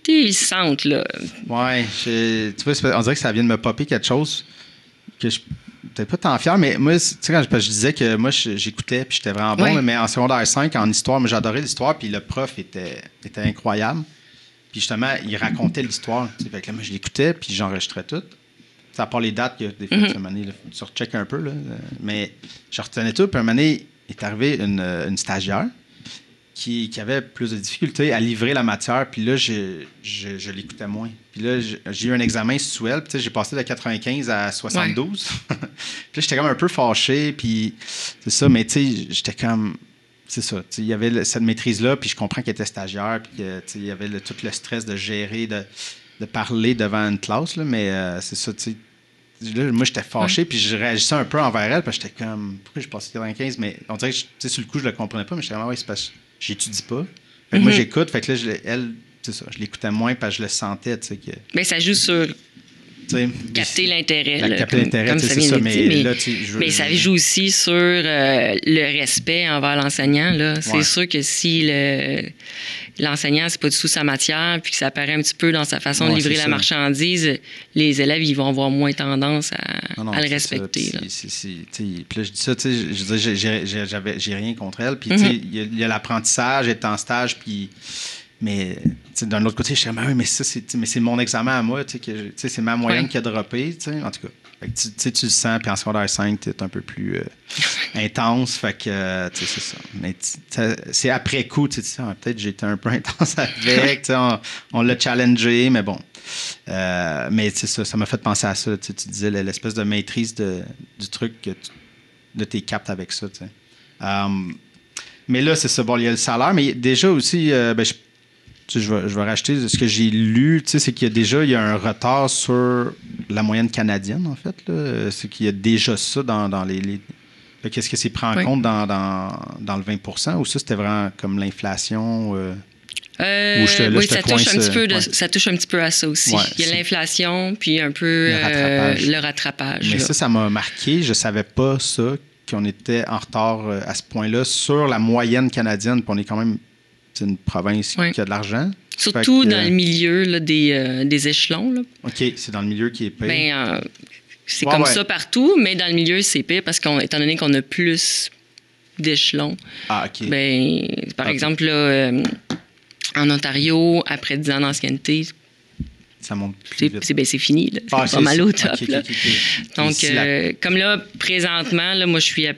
ils se sentent, là. Oui, tu vois, on dirait que ça vient de me popper quelque chose que je... Peut-être pas tant fier, mais moi, tu sais, quand je disais que moi, j'écoutais puis j'étais vraiment bon, mais en secondaire 5, en histoire, moi, j'adorais l'histoire, puis le prof était incroyable. Puis justement, il racontait l'histoire. Fait que là, moi, je l'écoutais, puis j'enregistrais tout. À part les dates, des fois, tu recheckes un peu, là. Mais je retenais tout, puis un moment donné, il est arrivé une stagiaire qui avait plus de difficultés à livrer la matière, puis là, je l'écoutais moins. Puis là, j'ai eu un examen sous elle, puis j'ai passé de 95 à 72. Puis là, j'étais comme un peu fâché, puis c'est ça, mais tu sais, j'étais comme... C'est ça, il y avait cette maîtrise-là, puis je comprends qu'elle était stagiaire, puis il y avait tout le stress de gérer, de parler devant une classe, là, mais c'est ça, tu sais. Là, moi, j'étais fâché, puis je réagissais un peu envers elle, parce que j'étais comme... Pourquoi j'ai passé 95? Mais on dirait que, sur le coup, je le comprenais pas, mais j'étais comme, c'est parce que j'étudie pas. Fait que moi, j'écoute. Fait que là, elle, c'est ça, je l'écoutais moins parce que je le sentais, tu sais. Mais ça joue sur capter l'intérêt. Capter l'intérêt, comme ça vient mais ça joue aussi sur le respect envers l'enseignant. Là. C'est sûr que si l'enseignant, c'est pas du tout sa matière, puis que ça apparaît un petit peu dans sa façon de livrer la marchandise, les élèves, ils vont avoir moins tendance à le respecter. Puis là, je dis ça, j'ai rien contre elle. Puis il y a l'apprentissage, être en stage, puis... Mais d'un autre côté, je suis comme, mais ça, c'est mon examen à moi, c'est ma moyenne qui a droppé, en tout cas. Fait que, tu le sens, puis en secondaire 5, tu es un peu plus intense, fait que, c'est ça. Mais c'est après coup, tu sais, peut-être j'étais un peu intense avec, on l'a challengé, mais bon. Mais ça m'a fait penser à ça, tu disais, l'espèce de maîtrise du truc que là, tu es capte avec ça. Mais là, c'est ça. Bon, il y a le salaire, mais déjà aussi, je vais racheter ce que j'ai lu, c'est qu'il y a un retard sur la moyenne canadienne, en fait. Là. C'est qu'il y a déjà ça dans les qu'est-ce que c'est pris en compte dans le 20 % ou ça, c'était vraiment comme l'inflation? Oui, ça touche un petit peu à ça aussi. Il y a l'inflation, puis un peu le rattrapage. Mais ça m'a marqué. Je savais pas ça, qu'on était en retard à ce point-là sur la moyenne canadienne. Puis on est quand même une province qui a de l'argent. Surtout dans le milieu là, des échelons. Là. OK, c'est dans le milieu qui est payé. C'est comme ça partout, mais dans le milieu, c'est pire parce qu'étant donné qu'on a plus d'échelons. Ah, OK. Par exemple, là, en Ontario, après 10 ans d'ancienneté, ça monte plus vite. C'est fini. Là. C'est pas mal au top. Okay. Donc, comme là, présentement, là, moi, je suis à,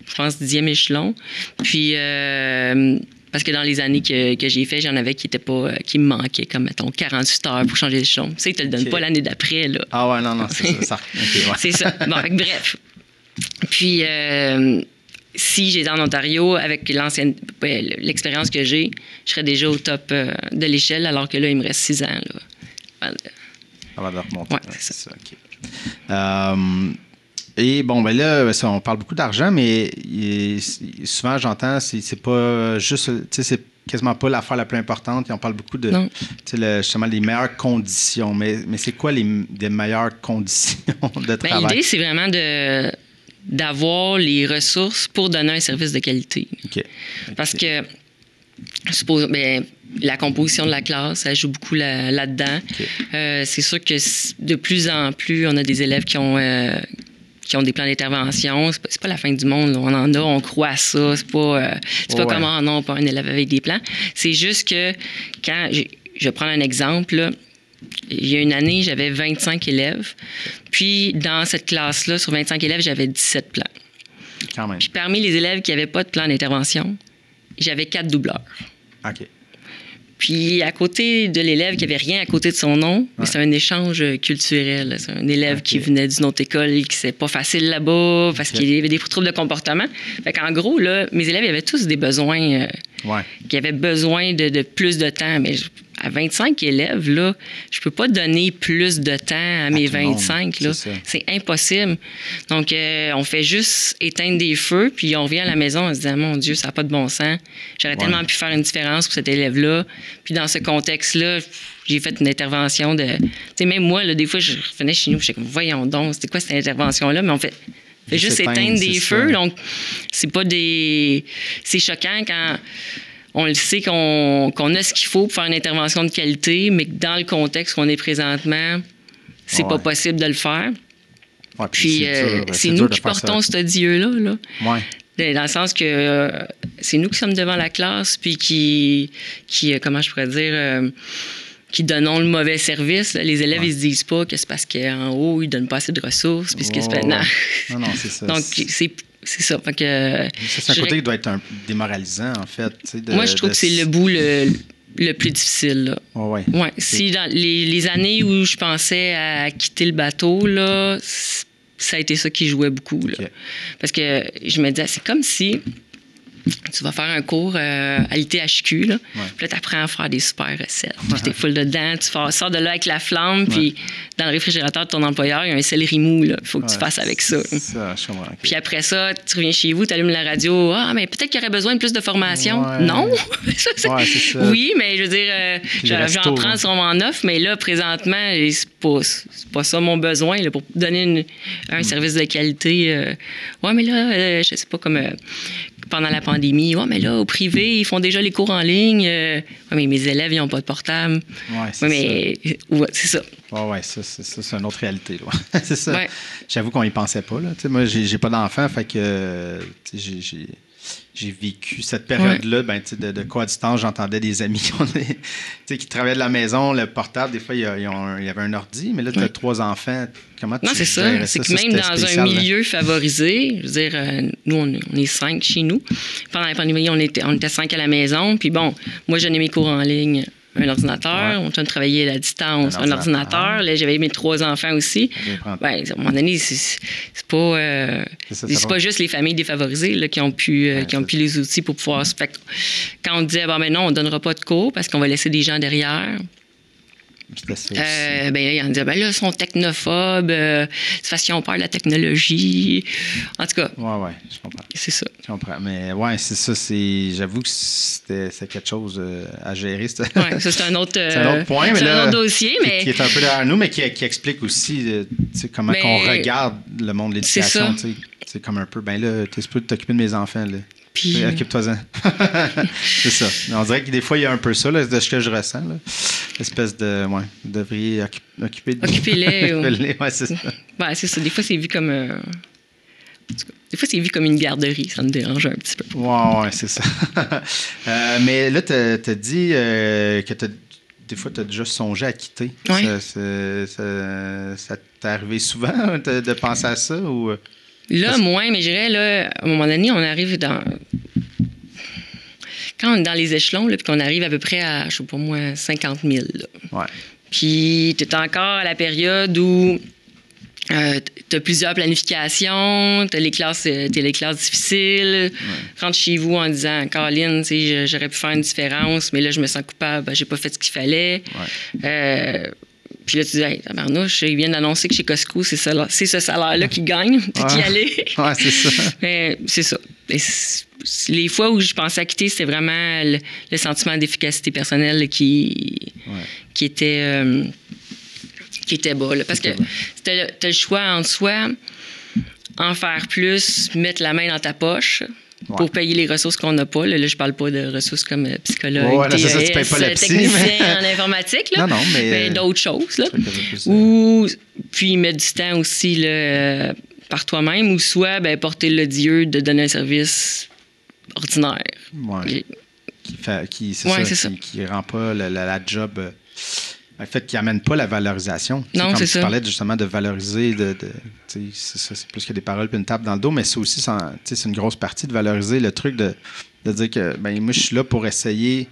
je pense, 10e échelon. Puis, parce que dans les années que j'ai fait, j'en avais qui me manquaient, comme, mettons, 48 heures pour changer d'échelon. Tu sais, ils te le donnent pas l'année d'après, là. Ah ouais, non, c'est ça. C'est ça. Bon, bref. Puis, si j'étais en Ontario, avec l'expérience que j'ai, je serais déjà au top de l'échelle, alors que là, il me reste 6 ans, là. Avant de remonter. Oui, c'est ça. OK. Et bon, ben là, on parle beaucoup d'argent, mais souvent, j'entends, c'est pas juste, tu sais, c'est quasiment pas l'affaire la plus importante. Et on parle beaucoup de, justement, les meilleures conditions. Mais c'est quoi les meilleures conditions de travail? L'idée, c'est vraiment d'avoir les ressources pour donner un service de qualité. OK. Parce que, la composition de la classe, ça joue beaucoup là-dedans. Okay. C'est sûr que de plus en plus, on a des élèves qui ont des plans d'intervention. C'est pas la fin du monde. Là. On en a, on croit à ça. C'est pas comme, non, pas un élève avec des plans. C'est juste que quand... Je vais prendre un exemple, là. Il y a une année, j'avais 25 élèves. Puis, dans cette classe-là, sur 25 élèves, j'avais 17 plans. Quand même. Puis, parmi les élèves qui n'avaient pas de plan d'intervention, j'avais 4 doubleurs. OK. Puis, à côté de l'élève qui n'avait rien à côté de son nom, c'est un échange culturel. C'est un élève qui venait d'une autre école, qui c'est pas facile là-bas, parce qu'il y avait des troubles de comportement. Fait qu'en gros, là, mes élèves, ils avaient tous des besoins, qui avaient besoin de plus de temps. Mais à 25 élèves, là, je peux pas donner plus de temps à mes 25. Là. C'est impossible. Donc, on fait juste éteindre des feux, puis on revient à la maison en se disant, mon Dieu, ça n'a pas de bon sens. J'aurais tellement pu faire une différence pour cet élève-là. Puis dans ce contexte-là, j'ai fait une intervention de... Tu sais, même moi, là, des fois, je revenais chez nous, je disais, voyons donc, c'était quoi cette intervention-là? Mais on fait juste éteindre des feux. Donc, c'est pas des... C'est choquant quand... On le sait qu'on a ce qu'il faut pour faire une intervention de qualité, mais que dans le contexte qu'on est présentement, c'est pas possible de le faire. Ouais, puis c'est nous qui portons ce Dieu-là. Là. Ouais. Dans le sens que c'est nous qui sommes devant la classe, puis qui comment je pourrais dire, qui donnons le mauvais service. Là. Les élèves, ils se disent pas que c'est parce qu'en haut, ils donnent pas assez de ressources, puis que c'est non, c'est ça. Donc, c'est ça. Fait que, c'est un côté qui doit être démoralisant, en fait. Moi, je trouve que c'est le bout le plus difficile. Là. Ouais. Si dans les années où je pensais à quitter le bateau, là, ça a été ça qui jouait beaucoup. Là. Okay. Parce que je me disais, c'est comme si tu vas faire un cours à l'ITHQ, là. Puis là, tu apprends à faire des super recettes. Puis t'es full dedans, tu sors de là avec la flamme, puis dans le réfrigérateur de ton employeur, il y a un céleri mou, là. Il faut que tu fasses avec ça. Je comprends. Okay. Puis après ça, tu reviens chez vous, tu allumes la radio. Ah, mais peut-être qu'il y aurait besoin de plus de formation. Non! c'est ça. Oui, mais je veux dire, j'en prends sûrement 9, mais là, présentement, c'est pas ça mon besoin, là, pour donner un service de qualité. Mais là, je sais pas, comme... pendant la pandémie, mais là, au privé, ils font déjà les cours en ligne. Mais mes élèves, ils n'ont pas de portable. C'est ça. Ça, c'est une autre réalité. Là. C'est ça. Ouais. J'avoue qu'on n'y pensait pas. Là. Moi, j'ai pas d'enfant, fait que j'ai vécu cette période-là de quoi à distance. J'entendais des amis qui travaillaient de la maison, le portable. Des fois, il y avait un ordi, mais là, tu as 3 enfants. Comment tu c'est ça. C'est que même dans un milieu favorisé, je veux dire, nous, on est 5 chez nous. Pendant la pandémie, on était 5 à la maison. Puis bon, moi, je donnais mes cours en ligne un ordinateur. On train de travailler à la distance, un ordinateur. Là, j'avais mes 3 enfants aussi. À un moment donné, c'est pas juste les familles défavorisées là, qui ont pu les outils pour pouvoir... Fait que quand on disait, non, on ne donnera pas de cours parce qu'on va laisser des gens derrière... ils en disaient, ils sont technophobes, c'est parce qu'ils ont peur de la technologie. En tout cas. Oui, je comprends. C'est ça. Je comprends. Mais c'est ça. J'avoue que c'est quelque chose à gérer. Ça, c'est un autre, point. C'est un autre dossier. Mais... Qui est un peu derrière nous, mais qui explique aussi comment on regarde le monde de l'éducation. C'est comme un peu, tu es supposé t'occuper de mes enfants. Là. Puis... Occupe-toi-en. C'est ça. On dirait que des fois, il y a un peu ça, là, de ce que je ressens. Là. Espèce de... vous devriez occuper de... Occupez-les. C'est ça. C'est ça. Des fois, c'est vu comme... Des fois, c'est vu comme une garderie. Ça me dérange un petit peu. Ouais, c'est ça. Mais là, t'as dit que des fois, tu as déjà songé à quitter. Oui. Ça t'est arrivé souvent de penser à ça? Ou... Là, moins, mais je dirais, là, à un moment donné, on arrive dans... Quand on est dans les échelons, là, puis qu'on arrive à peu près à, je sais pas moi, 50 000. Là. Ouais. Puis tu es encore à la période où tu as plusieurs planifications, tu as les classes difficiles. Ouais. Rentre chez vous en disant, Caroline, j'aurais pu faire une différence, mais là, je me sens coupable, j'ai pas fait ce qu'il fallait. Ouais. Puis là, tu dis, hey, tabarnouche, ils viennent d'annoncer que chez Costco, c'est ce salaire-là qu'ils gagnent. Puis y aller. Ouais, c'est ça. Mais c'est ça. Et les fois où je pensais à quitter, c'était vraiment le sentiment d'efficacité personnelle qui était bas. Là, parce que tu as le choix entre soi, en faire plus, mettre la main dans ta poche. Pour payer les ressources qu'on n'a pas. Là, je parle pas de ressources comme psychologue, TES, technicien en informatique. Là, non, mais d'autres choses. Là. Ou puis mettre du temps aussi là, par toi-même, ou soit porter le Dieu de donner un service ordinaire. Ouais. Qui rend pas la job... En fait, qui n'amène pas la valorisation. Non, comme c'est tu ça. parlais justement de valoriser, c'est ça, c'est plus que des paroles puis une tape dans le dos, mais c'est aussi, c'est une grosse partie de valoriser le truc de dire que, moi, je suis là pour essayer,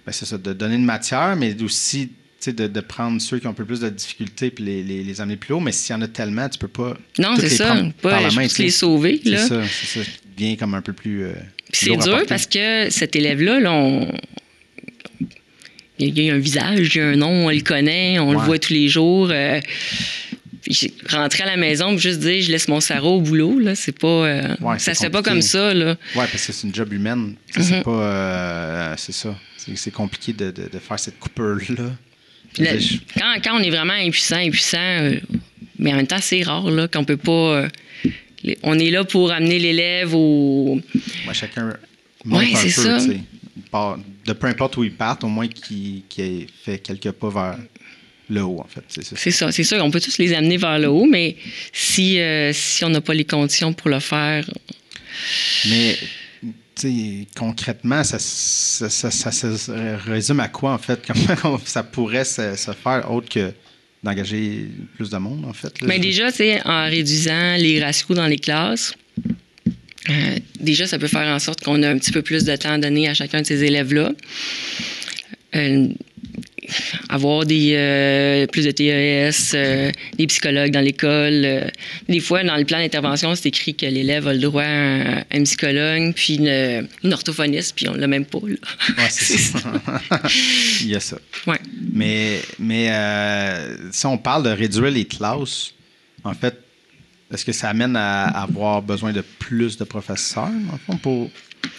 c'est ça, de donner une matière, mais aussi, de prendre ceux qui ont un peu plus de difficultés puis les amener plus haut, mais s'il y en a tellement, tu peux pas. Non, c'est ça. Pas les sauver. C'est ça, qui devient comme un peu plus. C'est dur parce que cet élève-là, il y a un visage, il y a un nom, on le connaît, on le voit tous les jours. Puis rentrer à la maison et juste dire je laisse mon sarreau au boulot, là, c'est pas. Ça se fait pas comme ça. Là. Oui, parce que c'est une job humaine. C'est pas. C'est ça. C'est compliqué de faire cette coupure-là. Quand on est vraiment impuissant, mais en même temps, c'est rare là, qu'on peut pas. On est là pour amener l'élève au. Chacun monte un peu, ça. De peu importe où ils partent, au moins qu'ils aient fait quelques pas vers le haut, en fait. C'est ça. C'est sûr, on peut tous les amener vers le haut, mais si on n'a pas les conditions pour le faire... Mais, concrètement, ça se résume à quoi, en fait? Comment ça pourrait se faire autre que d'engager plus de monde, en fait? Bien, déjà, en réduisant les ratios dans les classes... déjà, ça peut faire en sorte qu'on a un petit peu plus de temps donné à chacun de ces élèves-là. Avoir plus de TES, des psychologues dans l'école. Des fois, dans le plan d'intervention, c'est écrit que l'élève a le droit à un psychologue, puis une orthophoniste, puis on ne l'a même pas. Oui, c'est ça. Il y a ça. Ouais. Mais si on parle de réduire les classes, en fait, est-ce que ça amène à avoir besoin de plus de professeurs, en fond, pour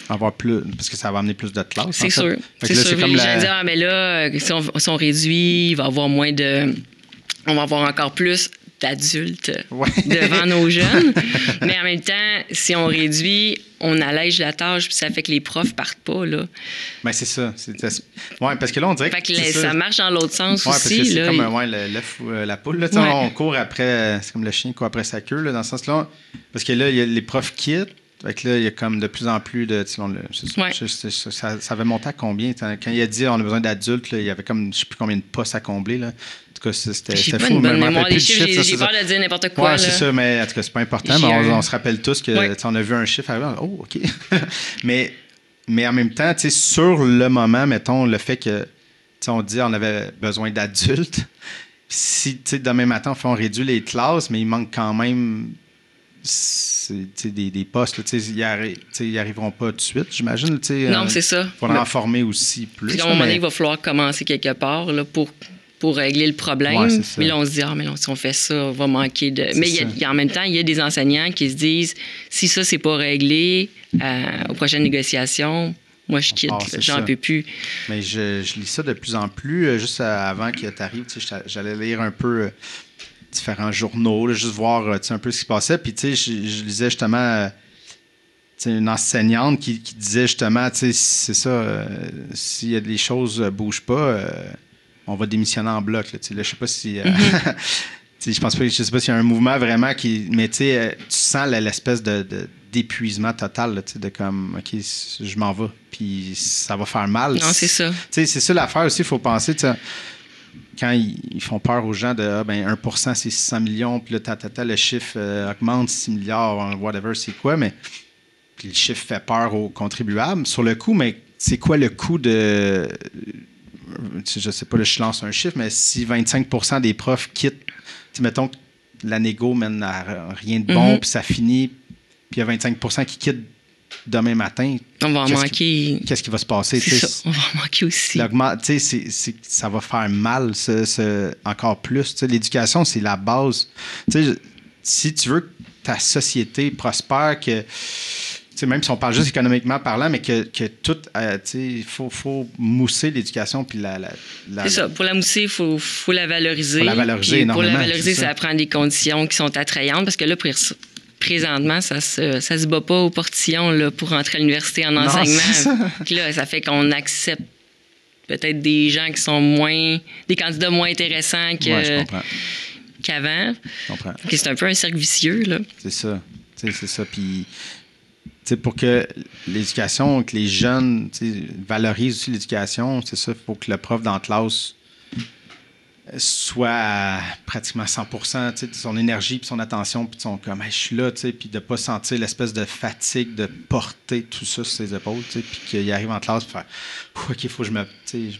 avoir plus... Parce que ça va amener plus de classes, c'est sûr. C'est sûr. Les gens disent, mais là, si on réduit, il va y avoir moins de... On va avoir encore plus d'adultes devant nos jeunes. Mais en même temps, si on réduit, on allège la tâche, puis ça fait que les profs partent pas, là. Bien, c'est ça. Oui, parce que là, on dirait que ça marche dans l'autre sens aussi. Parce que c'est comme l'œuf ou la poule. Là, on court après... C'est comme le chien court après sa queue, là, dans ce sens-là. Parce que là, les profs quittent. Fait que là, il y a comme de plus en plus de... Ça avait monté à combien? Quand il a dit on a besoin d'adultes, là, il y avait comme je ne sais plus combien de postes à combler, là. En tout cas, c'était fou. J'ai pas une bonne mémoire des chiffres. J'ai peur de dire n'importe quoi. Oui, c'est ça, mais en tout cas, c'est pas important. Mais on se rappelle tous que on a vu un chiffre arriver. Oh, OK. mais en même temps, sur le moment, mettons, le fait que on dit qu'on avait besoin d'adultes. Si, demain matin, on réduit les classes, mais il manque quand même des postes. Ils n'y arriveront pas tout de suite, j'imagine. Non, c'est ça. Il faudra en former aussi plus. À un moment donné, il va falloir commencer quelque part là, pour régler le problème. Ouais, mais là, on se dit, mais là, si on fait ça, on va manquer de... Mais en même temps, il y a des enseignants qui se disent, si ça, c'est pas réglé aux prochaines négociations, moi, je quitte. J'en peux plus. Mais je lis ça de plus en plus. Juste avant que tu arrives, j'allais lire un peu différents journaux, là, juste voir un peu ce qui se passait. Puis, je lisais justement... une enseignante qui disait justement, c'est ça, s'il y a des choses ne bougent pas, on va démissionner en bloc. Là, je sais pas si... je sais pas s'il y a un mouvement vraiment qui... Mais tu sens l'espèce d'épuisement total, là, de comme, OK, je m'en vais, puis ça va faire mal. Non, c'est ça. C'est ça l'affaire aussi, il faut penser, quand ils font peur aux gens de 1%, c'est 600 millions, puis là, le chiffre augmente, 6 milliards, whatever, c'est quoi, mais puis le chiffre fait peur aux contribuables. Sur le coût, mais c'est quoi le coût de... Je sais pas, là, je lance un chiffre, mais si 25% des profs quittent, mettons que la négo mène à rien de bon, puis ça finit, puis il y a 25% qui quittent demain matin. On va en manquer. Qu'est-ce qui va se passer? C'est ça, on va en manquer aussi. Ça va faire mal, encore plus. L'éducation, c'est la base. Si tu veux que ta société prospère, que... même si on parle juste économiquement parlant, mais que tout, il faut mousser l'éducation. Puis c'est ça. Pour la mousser, il faut la valoriser. Faut la valoriser énormément. Pour la valoriser, ça prend des conditions qui sont attrayantes parce que là, présentement, ça se bat pas au portillon là, pour rentrer à l'université en enseignement. Puis là, ça fait qu'on accepte peut-être des gens qui sont des candidats moins intéressants qu'avant. Je comprends. C'est un peu un cercle vicieux, là. C'est ça. C'est ça. Puis... pour que l'éducation, que les jeunes valorisent aussi l'éducation, c'est ça, il faut que le prof dans la classe soit à pratiquement 100% de son énergie, puis son attention, puis son comme je suis là, puis de ne pas sentir l'espèce de fatigue de porter tout ça sur ses épaules, puis qu'il arrive en classe pour faire OK, il faut que je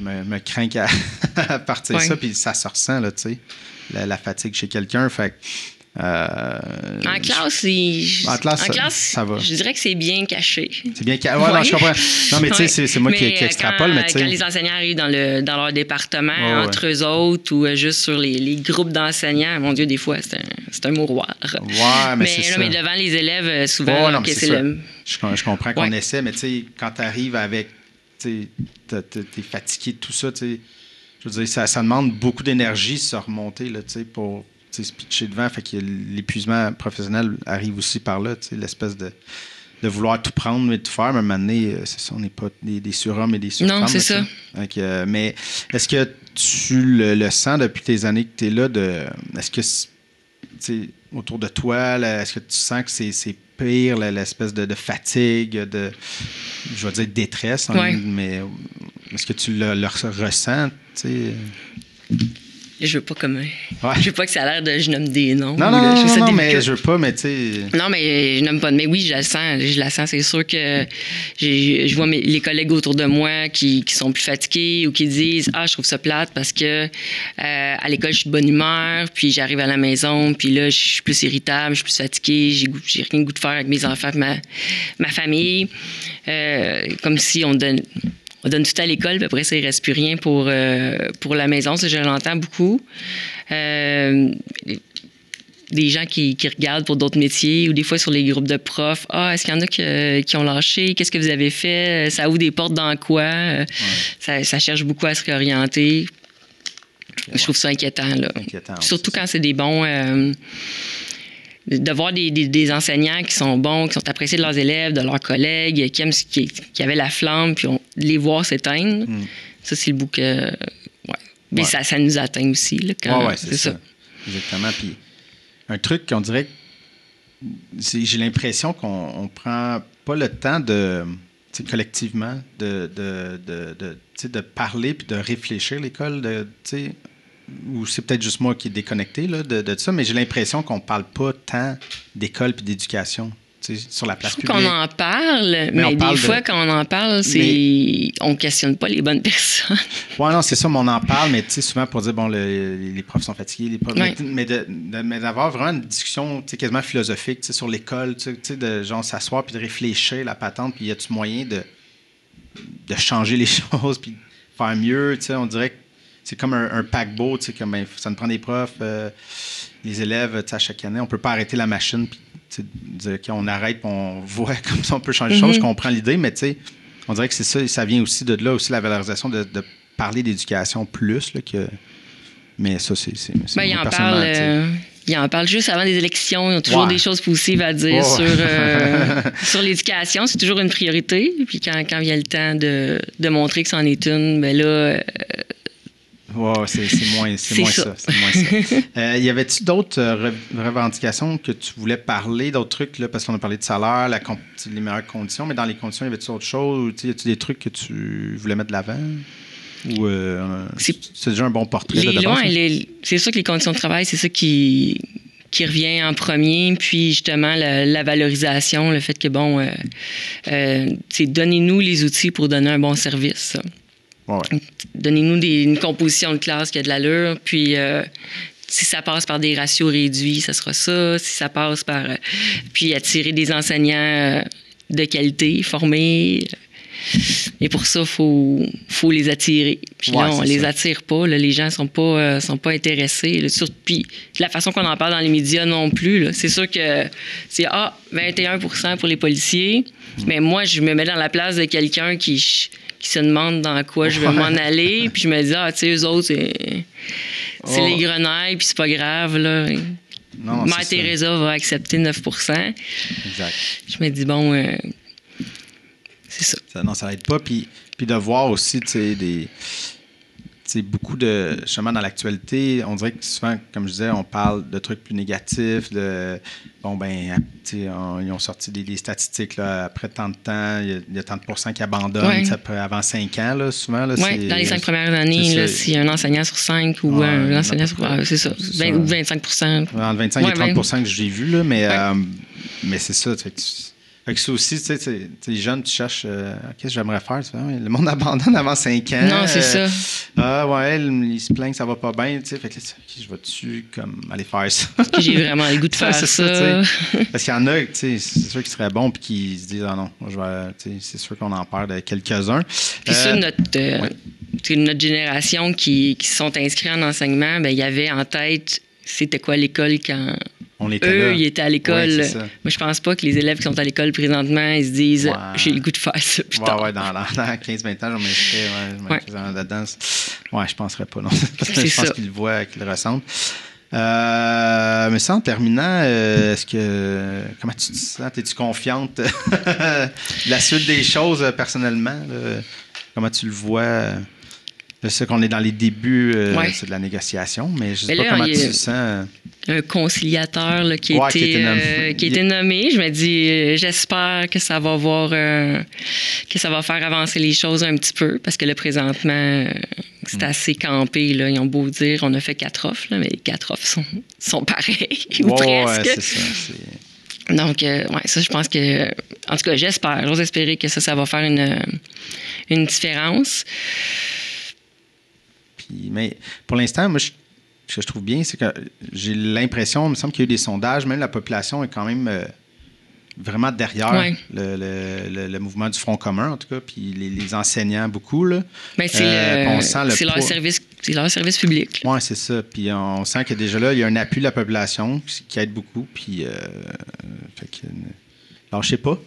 me crains à partir de ça, puis ça se ressent, là, la fatigue chez quelqu'un. Fait en classe, ça va. Je dirais que c'est bien caché. C'est bien caché. Ouais, non, je comprends. Non, mais tu sais, c'est moi qui extrapole. Mais quand les enseignants arrivent dans leur département, entre eux autres, ou juste sur les groupes d'enseignants, mon Dieu, des fois, c'est un mouroir. Ouais, mais c'est ça. Mais devant les élèves, souvent, c'est je comprends qu'on essaie, mais tu sais, quand tu arrives avec, tu sais, t'es fatigué de tout ça, tu sais, je veux dire, ça demande beaucoup d'énergie se remonter, là, tu sais, pour se pitcher devant. Fait que l'épuisement professionnel arrive aussi par là, tu sais, l'espèce de vouloir tout prendre et tout faire. Mais à un moment donné, c'est ça, on n'est pas des surhommes et des surfemmes. Non, c'est ça. Donc, mais est-ce que tu le sens depuis tes années que tu es là? Est-ce que autour de toi, là, est-ce que tu sens que c'est pire, l'espèce de fatigue, je vais dire détresse, mais est-ce que tu le ressens? Je veux pas je veux pas que ça a l'air de je nomme des noms. Non, mais je veux pas, mais tu sais... Non, mais je nomme pas. Mais oui, je la sens. C'est sûr que je vois les collègues autour de moi qui sont plus fatigués ou qui disent je trouve ça plate parce que à l'école, je suis de bonne humeur, puis j'arrive à la maison, puis là, je suis plus irritable, je suis plus fatiguée, j'ai rien de goût de faire avec mes enfants, ma famille. Comme si on donne tout à l'école, puis après, ça, il ne reste plus rien pour la maison. Ça, je l'entends beaucoup. Des gens qui regardent pour d'autres métiers ou des fois sur les groupes de profs. Est-ce qu'il y en a qui ont lâché? Qu'est-ce que vous avez fait? Ça ouvre des portes dans quoi? Ça cherche beaucoup à se réorienter. Je trouve ça inquiétant, là. Surtout quand c'est des bons... de voir des enseignants qui sont bons, qui sont appréciés de leurs élèves, de leurs collègues, qui avaient la flamme, puis les voir s'éteindre. Ça, c'est le bout que... Mais ça nous atteint aussi. Là, c'est ça. Exactement. Puis un truc qu'on dirait... J'ai l'impression qu'on prend pas le temps collectivement de parler puis de réfléchir l'école, ou c'est peut-être juste moi qui est déconnecté là, de ça, mais j'ai l'impression qu'on ne parle pas tant d'école et d'éducation. sur la place publique. Qu'on en parle, mais des fois, quand on en parle, on questionne pas les bonnes personnes. Oui, non, c'est ça, mais on en parle, mais souvent pour dire, bon, les profs sont fatigués, mais d'avoir vraiment une discussion quasiment philosophique sur l'école, de genre s'asseoir puis de réfléchir la patente, puis y a-tu moyen de changer les choses, puis de faire mieux, on dirait que c'est comme un paquebot, comme ça nous prend des profs, les élèves, à chaque année, on peut pas arrêter la machine, puis dire qu'on arrête, puis on voit comme ça, on peut changer les choses, je comprends l'idée, mais on dirait que c'est ça vient aussi de là, aussi la valorisation de parler d'éducation plus, là, mais ça, c'est il en parle juste avant les élections. Ils ont toujours des choses positives à dire sur l'éducation. C'est toujours une priorité. Puis quand vient le temps de montrer que c'en est une, bien là... c'est moins ça. Y avait-tu d'autres revendications que tu voulais parler, d'autres trucs, là, parce qu'on a parlé de salaire, les meilleures conditions, mais dans les conditions, y avait-tu autre chose? Y a-tu des trucs que tu voulais mettre de l'avant? Ou c'est déjà un bon portrait? C'est sûr que les conditions de travail, c'est ça qui revient en premier. Puis justement, la valorisation, le fait que, c'est donnez-nous les outils pour donner un bon service. Donnez-nous une composition de classe qui a de l'allure. Puis si ça passe par des ratios réduits, ça sera ça. Si ça passe par... puis attirer des enseignants de qualité, formés... Et pour ça, il faut les attirer. Puis là, on les attire pas. Là, les gens sont pas intéressés. Là, puis la façon qu'on en parle dans les médias non plus. Là, c'est sûr que c'est 21% pour les policiers. Mais moi, je me mets dans la place de quelqu'un qui se demande dans quoi je vais m'en aller. Puis je me dis, tu sais, eux autres, c'est les grenailles, puis c'est pas grave. Là. Mère Teresa va accepter 9%. Exact. Je me dis, c'est ça. Non, ça n'aide pas. Puis de voir aussi, beaucoup de... Justement, dans l'actualité, on dirait que souvent, comme je disais, on parle de trucs plus négatifs. Ils ont sorti des statistiques. Là, après tant de temps, il y a tant de pourcents qui abandonnent. Avant 5 ans, là, souvent. Là, dans les 5 premières années, s'il y a un enseignant sur 5 ou un enseignant sur... c'est ça. Ou 25%. Entre 25 et 30% que j'ai vu, là, mais c'est ça. Fait que ça aussi, tu sais, les jeunes, tu cherches qu'est-ce que j'aimerais faire? Le monde abandonne avant 5 ans. Non, c'est ça. Ils se plaignent que ça va pas bien. Fait que je vais-tu comme aller faire ça? J'ai vraiment le goût de faire ça. Parce qu'il y en a, c'est sûr qu'ils seraient bons puis qui se disent, non, c'est sûr qu'on en perd de quelques-uns. Puis ça, notre génération qui sont inscrits en enseignement, il y avait en tête, c'était quoi l'école quand... Ils étaient à l'école. Moi, je pense pas que les élèves qui sont à l'école présentement, ils se disent j'ai le goût de faire ça plus tard. Dans 15-20 ans, je m'inscrirais là-dedans. Je penserais pas, non. Parce que je pense qu'ils le voient, qu'ils le ressentent. Mais ça, en terminant, comment tu te sens? Es-tu confiante de la suite des choses personnellement? Comment tu le vois? Je sais qu'on est dans les débuts c'est de la négociation, mais je ne sais pas comment tu te sens. Un conciliateur là, qui a été nommé. Je me dis, j'espère que ça va que ça va faire avancer les choses un petit peu, parce que là, présentement, c'est assez campé. Là. Ils ont beau dire, on a fait 4 offres, là, mais les 4 offres sont pareilles, ou presque. C'est ça. Donc, ça, je pense que... En tout cas, j'ose espérer que ça va faire une différence. Mais pour l'instant, moi, ce que je trouve bien, c'est que j'ai l'impression, il me semble qu'il y a eu des sondages, même la population est quand même vraiment derrière le mouvement du Front commun, en tout cas, puis les enseignants beaucoup. Là. Mais c'est leur service public. Oui, c'est ça. Puis on sent que déjà là, il y a un appui de la population qui aide beaucoup. Puis, fait que, lâchez pas.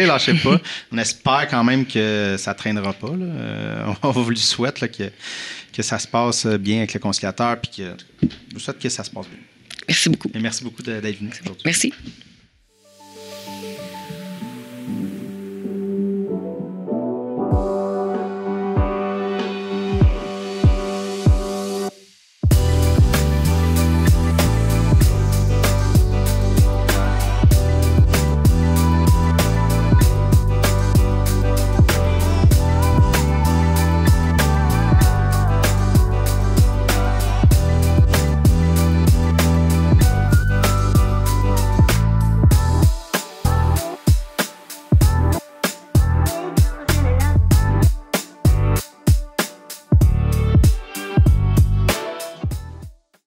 Lâchez pas. On espère quand même que ça ne traînera pas. Là. On vous le souhaite là, que ça se passe bien avec le conciliateur. Puis je vous souhaite que ça se passe bien. Merci beaucoup. Et merci beaucoup d'être venu aujourd'hui. Merci.